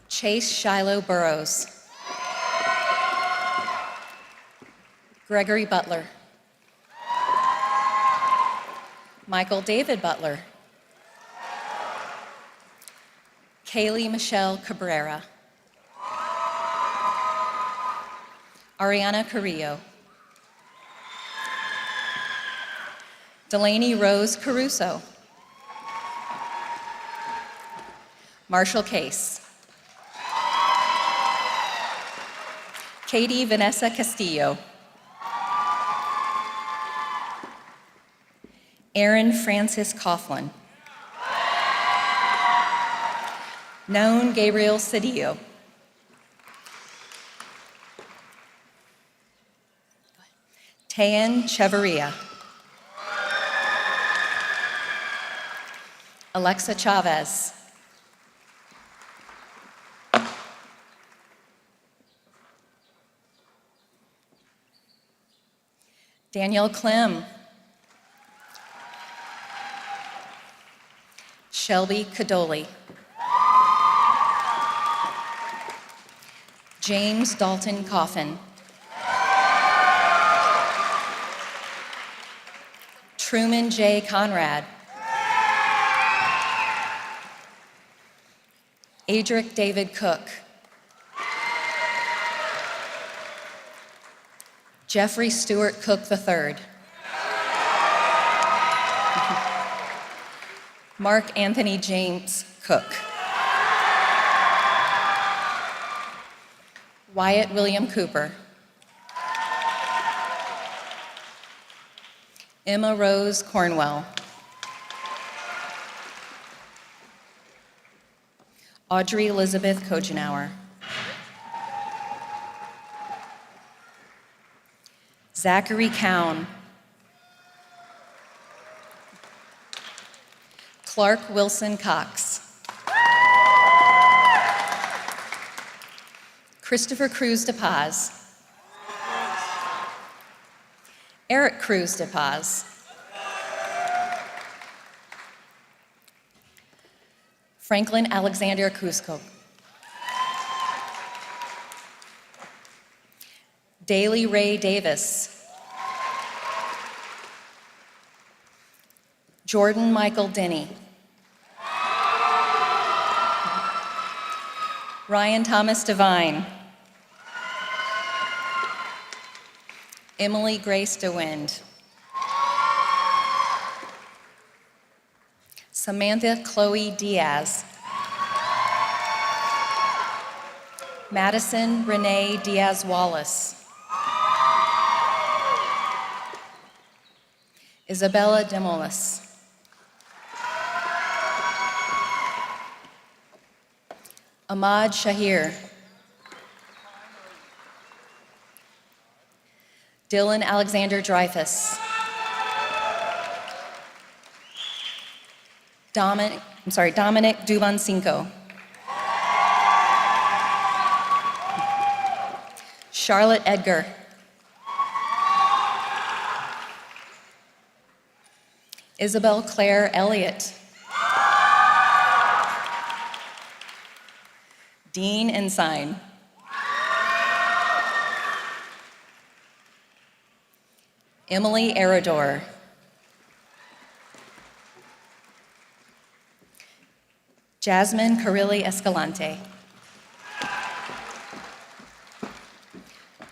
Chase Shiloh Burrows. Gregory Butler. Michael David Butler. Kaylee Michelle Cabrera. Ariana Carrillo. Delaney Rose Caruso. Marshall Case. Katie Vanessa Castillo. Aaron Francis Coughlin. Known Gabriel Cedillo. Tayan Chevarria. Alexa Chavez. Danielle Clem. Shelby Cadoli. James Dalton Coffin. Truman J. Conrad. Adric David Cook. Jeffrey Stewart Cook III. Mark Anthony James Cook. Wyatt William Cooper. Emma Rose Cornwell. Audrey Elizabeth Kojenauer. Zachary Cowan. Clark Wilson Cox. Christopher Cruz de Paz. Eric Cruz de Paz. Franklin Alexander Cusco. Daly Ray Davis. Jordan Michael Denny. Ryan Thomas Devine. Emily Grace DeWind. Samantha Chloe Diaz. Madison Renee Diaz Wallace. Isabella Demolis. Ahmad Shahir. Dylan Alexander Dreyfus. Dominic Dubancinco. Charlotte Edgar. Isabel Claire Elliott. Dean Ensign. Emily Arador. Jasmine Carilli Escalante.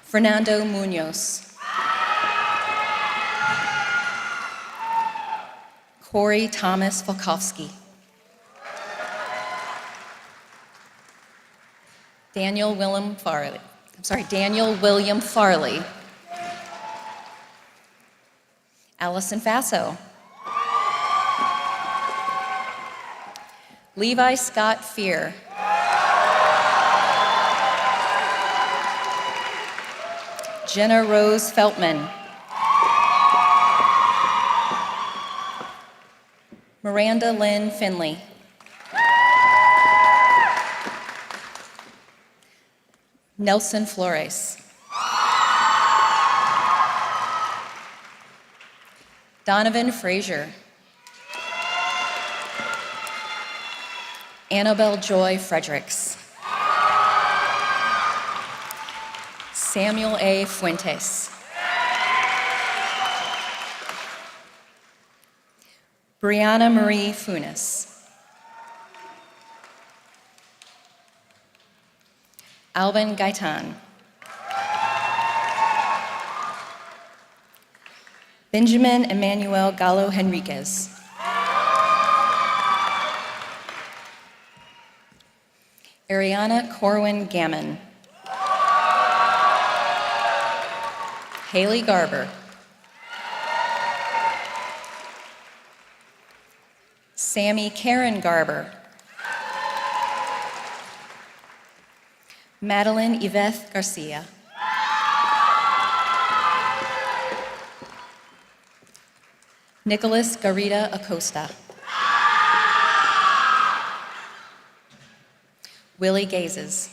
Fernando Munoz. Corey Thomas Volkovsky. Daniel William Farley. Allison Faso. Levi Scott Fear. Jenna Rose Feltman. Miranda Lynn Finley. Nelson Flores. Donovan Frazier. Annabelle Joy Fredericks. Samuel A. Fuentes. Brianna Marie Funes. Alvin Gaitan. Benjamin Emmanuel Gallo Henriquez. Ariana Corwin Gammon. Haley Garber. Sammy Karen Garber. Madeline Yvette Garcia. Nicholas Garita Acosta. Willie Gazes.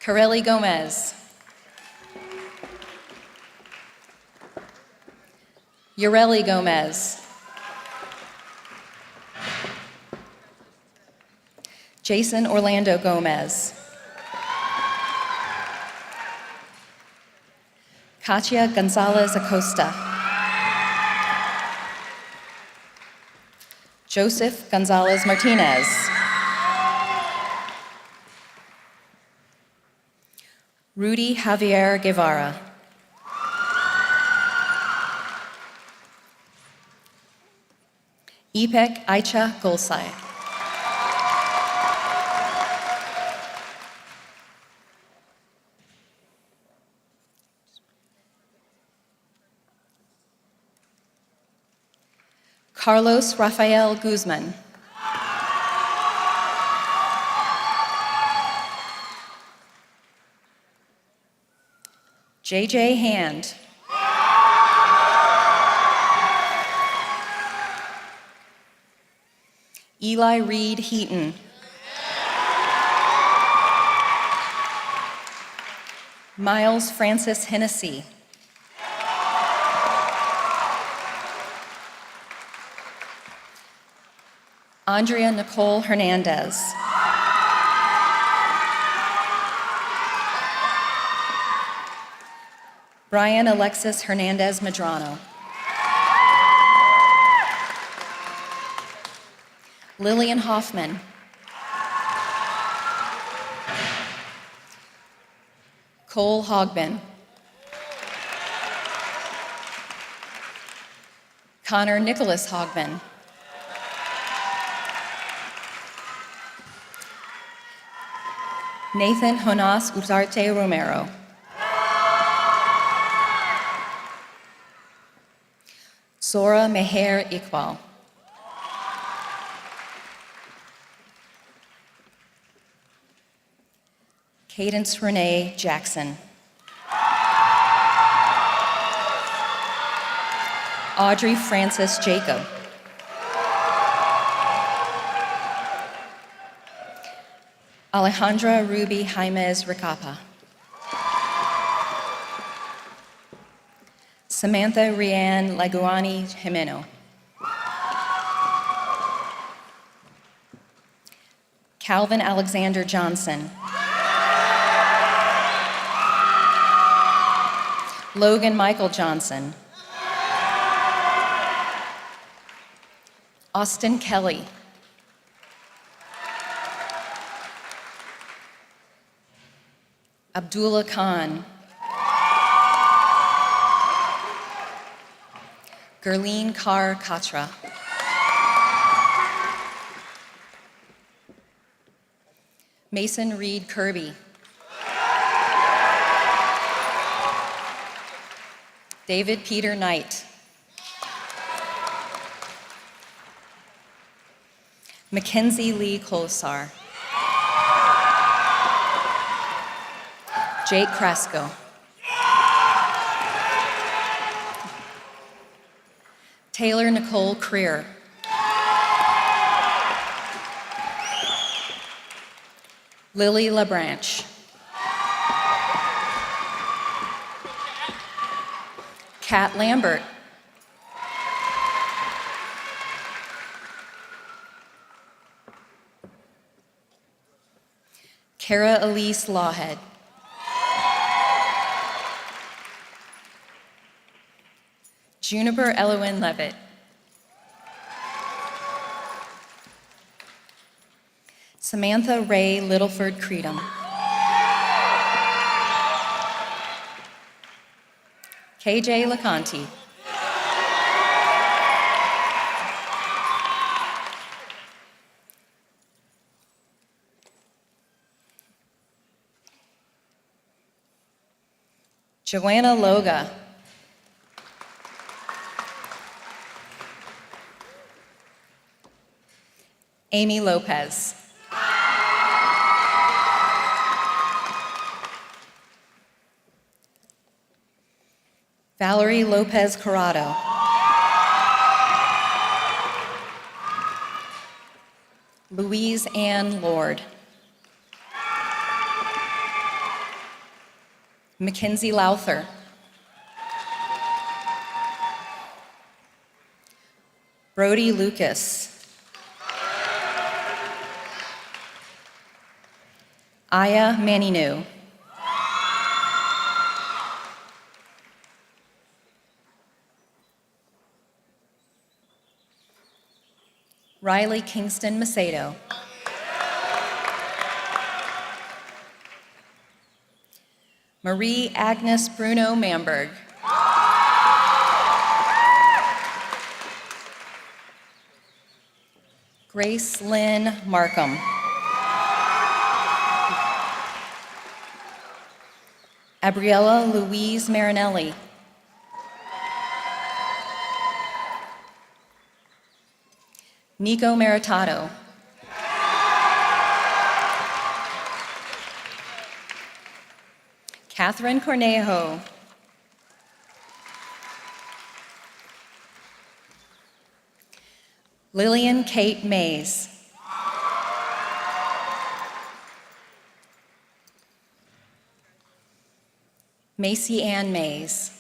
Corelli Gomez. Ureli Gomez. Jason Orlando Gomez. Katia Gonzalez Acosta. Joseph Gonzalez Martinez. Rudy Javier Guevara. Ipek Aicha Golsai. Carlos Rafael Guzman. JJ Hand. Eli Reed Heaton. Miles Francis Hennessy. Andrea Nicole Hernandez. Brian Alexis Hernandez Medrano. Lillian Hoffman. Cole Hogben. Connor Nicholas Hogben. Nathan Jonas Uzarte Romero. Sora Meher Iqbal. Cadence Renee Jackson. Audrey Francis Jacob. Alejandra Ruby Jaimez Ricapa. Samantha Rianne Laguani Jimeno. Calvin Alexander Johnson. Logan Michael Johnson. Austin Kelly. Abdullah Khan. Gurleen Kar Katra. Mason Reed Kirby. David Peter Knight. Mackenzie Lee Kolsar. Jake Krasko. Taylor Nicole Creer. Lily LaBranche. Kat Lambert. Kara Elise Lawhead. Juniper Elowin Levitt. Samantha Ray Littleford Creedom. KJ LaConte. Joanna Loga. Amy Lopez. Valerie Lopez Corrado. Louise Ann Lord. Mackenzie Lowther. Brody Lucas. Aya Maninu. Riley Kingston Macedo. Marie Agnes Bruno Mamberg. Grace Lynn Markham. Abriella Louise Marinelli. Nico Maritato. Catherine Cornejo. Lillian Kate Mays. Macy Ann Mays.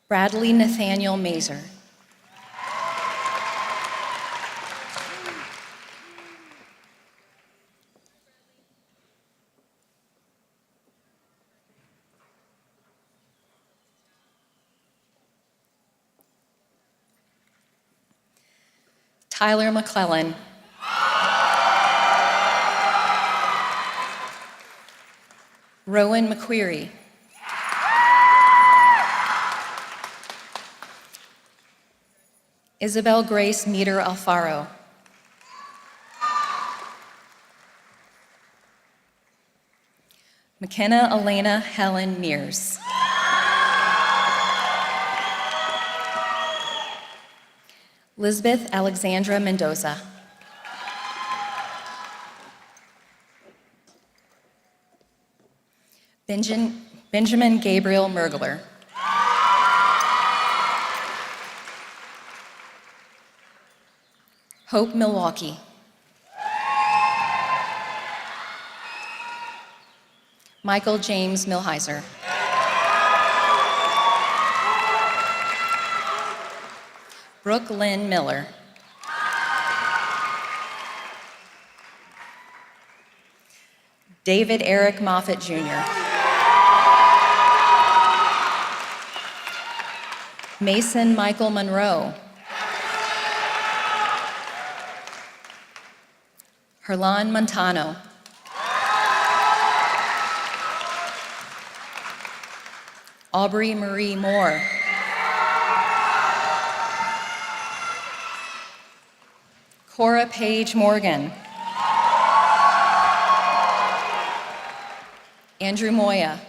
Bradley Nathaniel Mazer. Tyler McClellan. Rowan McQuarrie. Isabel Grace Meter Alfaro. McKenna Elena Helen Mears. Lisbeth Alexandra Mendoza. Benjamin Gabriel Mergler. Hope Milwaukee. Michael James Milheiser. Brooke Lynn Miller. David Eric Moffett Jr. Mason Michael Monroe. Herlan Montano. Aubrey Marie Moore. Cora Page Morgan. Andrew Moya.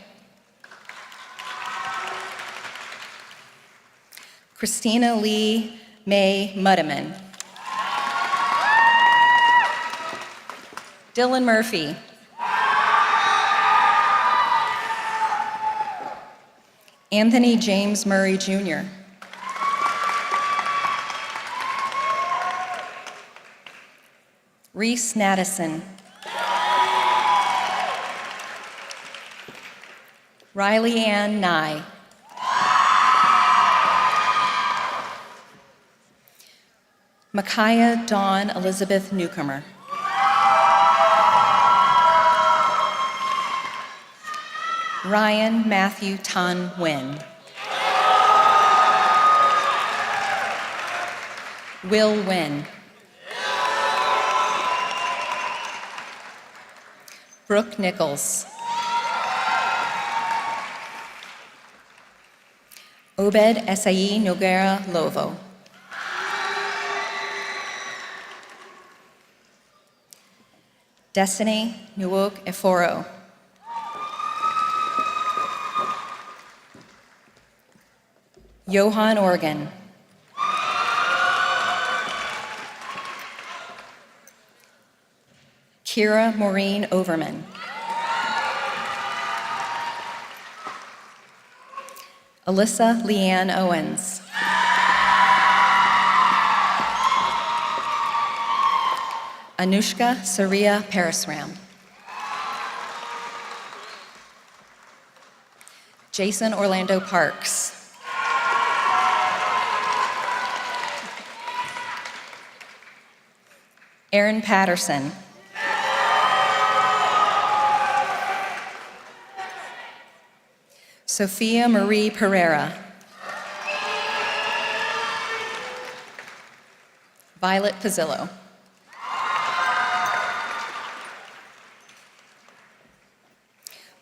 Christina Lee May Muddiman. Dylan Murphy. Anthony James Murray Jr. Reese Naddison. Riley Ann Nye. Micaiah Dawn Elizabeth Newcomer. Ryan Matthew Tan Nguyen. Will Nguyen. Brooke Nichols. Obed Esai Noguera Lovo. Destiny Nuok Eforo. Johan Organ. Kira Maureen Overman. Alyssa Leanne Owens. Anushka Saria Parasram. Jason Orlando Parks. Aaron Patterson. Sophia Marie Pereira. Violet Pizzillo.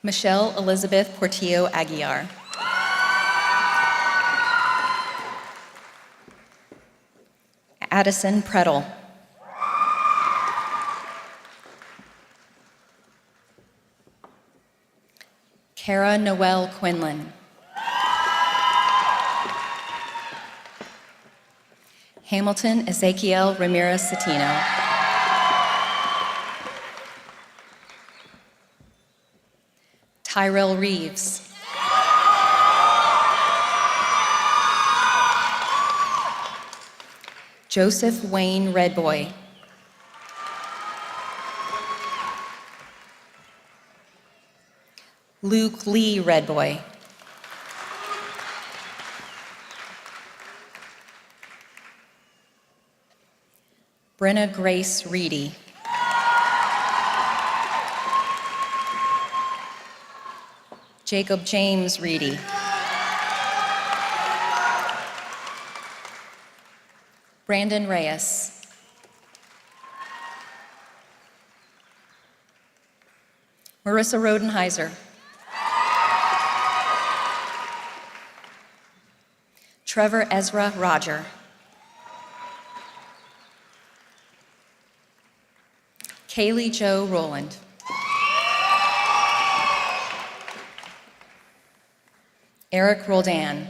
Michelle Elizabeth Portillo Aguiar. Addison Prettle. Kara Noel Quinlan. Hamilton Ezekiel Ramirez Cetino. Tyrell Reeves. Joseph Wayne Redboy. Luke Lee Redboy. Brenna Grace Reedy. Jacob James Reedy. Brandon Reyes. Marissa Rodenheiser. Trevor Ezra Roger. Kaylee Jo Rowland. Eric Roldan.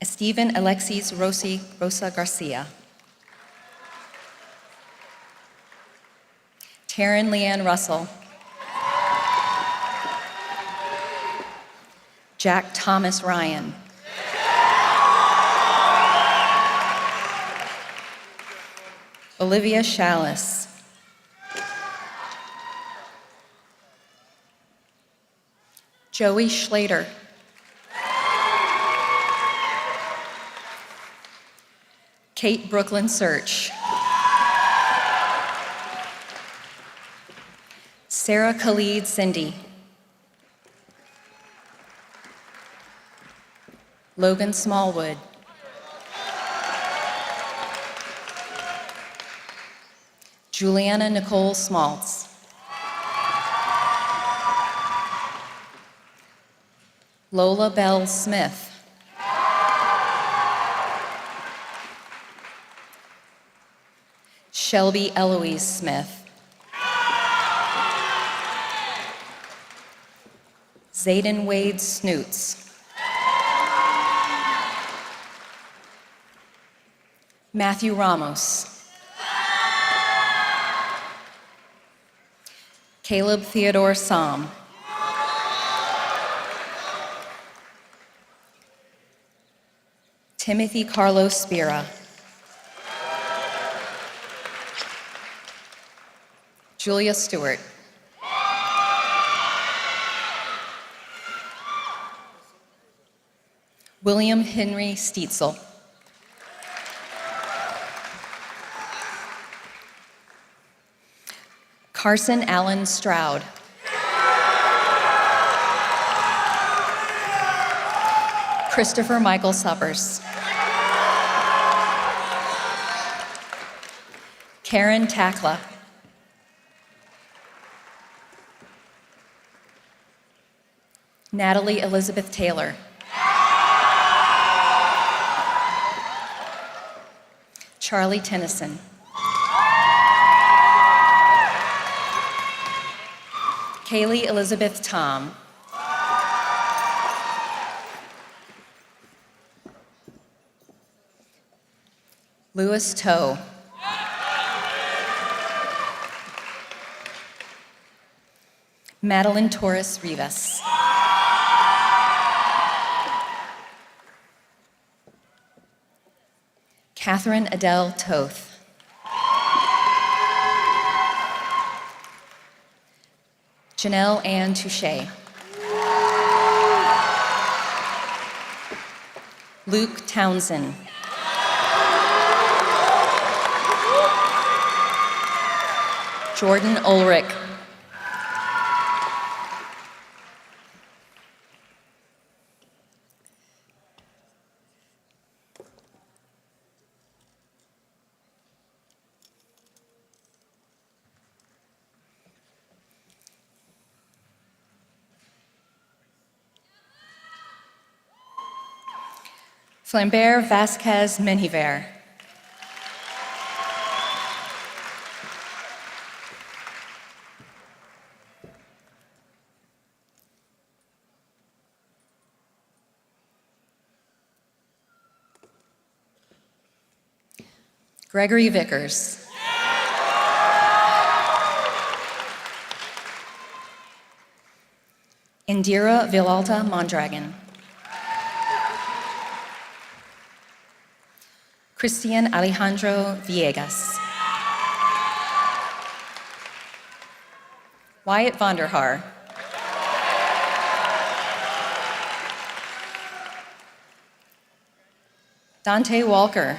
Estevan Alexis Rosa Garcia. Taryn Leanne Russell. Jack Thomas Ryan. Olivia Chalice. Joey Schlater. Kate Brooklyn Search. Sarah Khalid Cindy. Logan Smallwood. Juliana Nicole Smaltz. Lola Bell Smith. Shelby Eloise Smith. Zayden Wade Snoots. Matthew Ramos. Caleb Theodore Som. Timothy Carlos Spira. Julia Stewart. William Henry Steitzel. Carson Allen Stroud. Christopher Michael Suppers. Karen Takla. Natalie Elizabeth Taylor. Charlie Tennyson. Kaylee Elizabeth Tom. Louis Toe. Madeline Torres Rivas. Catherine Adele Toth. Janelle Ann Touche. Luke Townsend. Jordan Ulrich. Flambert Vasquez Menjivar. Gregory Vickers. Indira Villalta Mondragon. Christian Alejandro Villegas. Wyatt Vonderhaar. Dante Walker.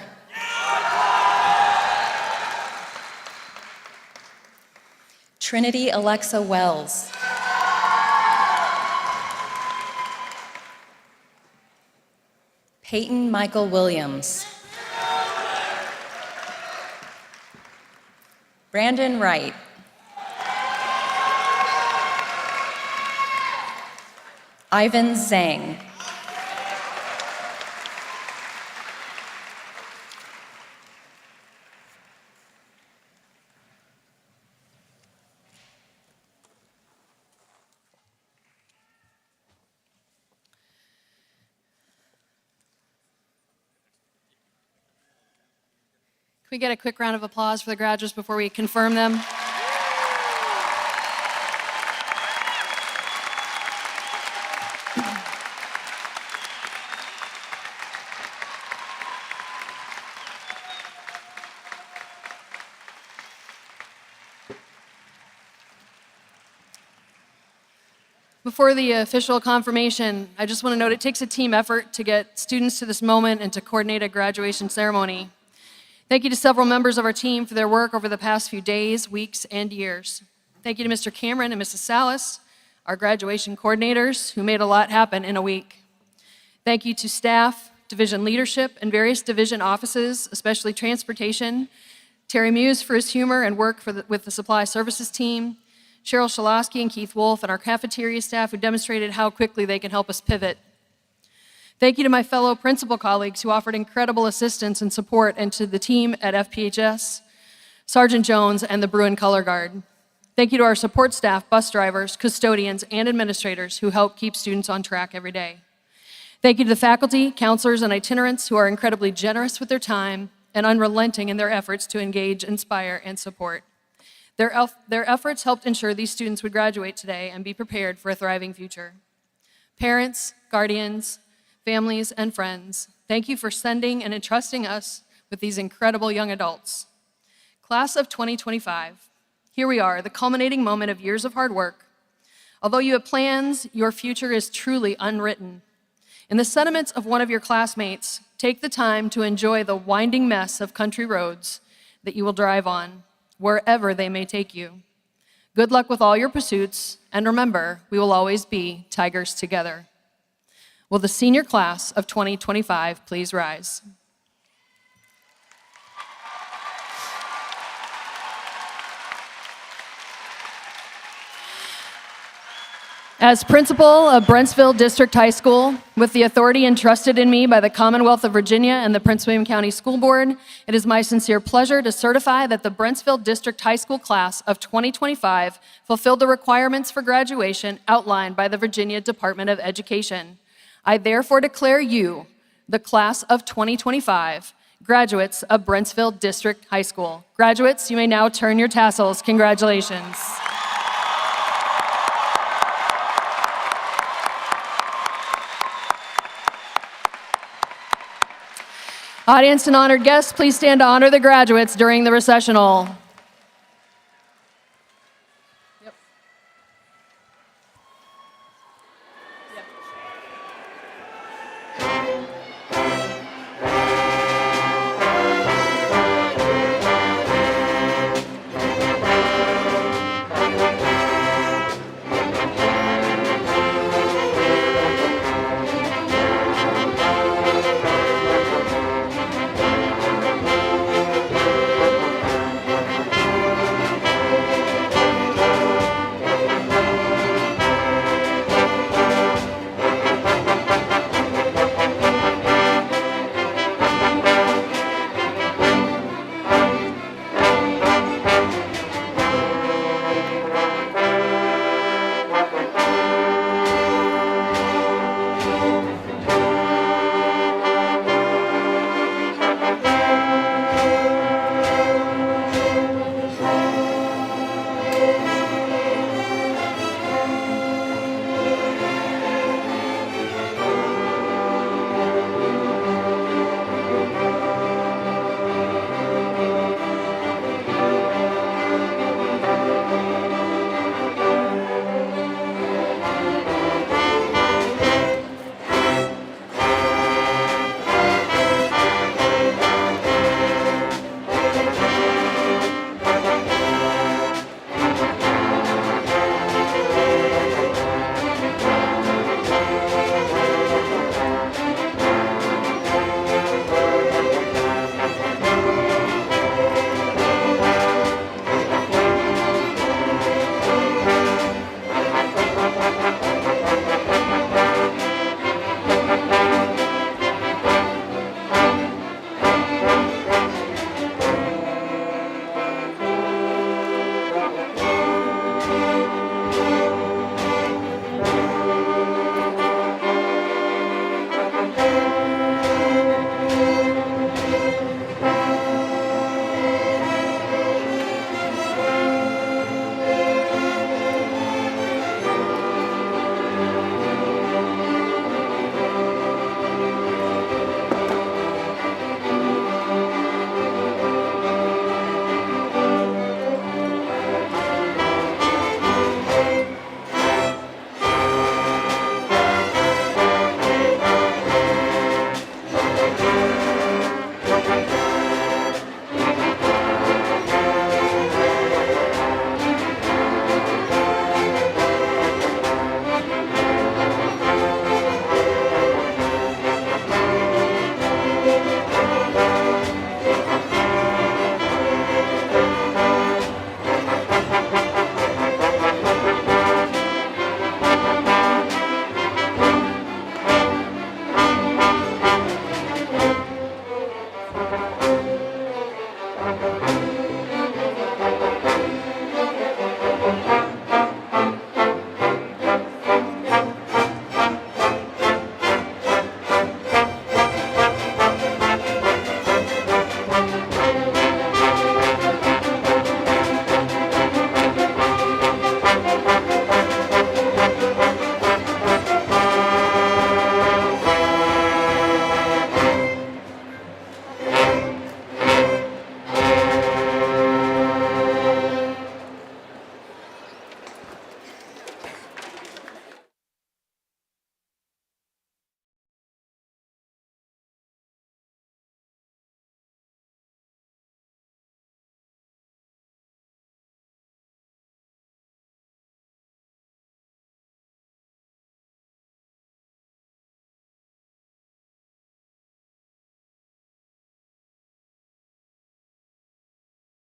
Trinity Alexa Wells. Peyton Michael Williams. Brandon Wright. Ivan Zhang. Can we get a quick round of applause for the graduates before we confirm them? Before the official confirmation, I just want to note it takes a team effort to get students to this moment and to coordinate a graduation ceremony. Thank you to several members of our team for their work over the past few days, weeks, and years. Thank you to Mr. Cameron and Mrs. Salas, our graduation coordinators, who made a lot happen in a week. Thank you to staff, division leadership, and various division offices, especially transportation, Terry Muse for his humor and work with the supply services team, Cheryl Shalosky and Keith Wolf, and our cafeteria staff who demonstrated how quickly they can help us pivot. Thank you to my fellow principal colleagues who offered incredible assistance and support, and to the team at FPHS, Sergeant Jones, and the Bruin Color Guard. Thank you to our support staff, bus drivers, custodians, and administrators who help keep students on track every day. Thank you to the faculty, counselors, and itinerants who are incredibly generous with their time and unrelenting in their efforts to engage, inspire, and support. Their efforts helped ensure these students would graduate today and be prepared for a thriving future. Parents, guardians, families, and friends, thank you for sending and entrusting us with these incredible young adults. Class of 2025, here we are, the culminating moment of years of hard work. Although you have plans, your future is truly unwritten. In the sentiments of one of your classmates, take the time to enjoy the winding mess of country roads that you will drive on, wherever they may take you. Good luck with all your pursuits, and remember, we will always be Tigers together. Will the senior class of 2025 please rise? As principal of Brentsville District High School, with the authority entrusted in me by the Commonwealth of Virginia and the Prince William County School Board, it is my sincere pleasure to certify that the Brentsville District High School class of 2025 fulfilled the requirements for graduation outlined by the Virginia Department of Education. I therefore declare you, the class of 2025, graduates of Brentsville District High School. Graduates, you may now turn your tassels. Congratulations. Audience and honored guests, please stand to honor the graduates during the recessional.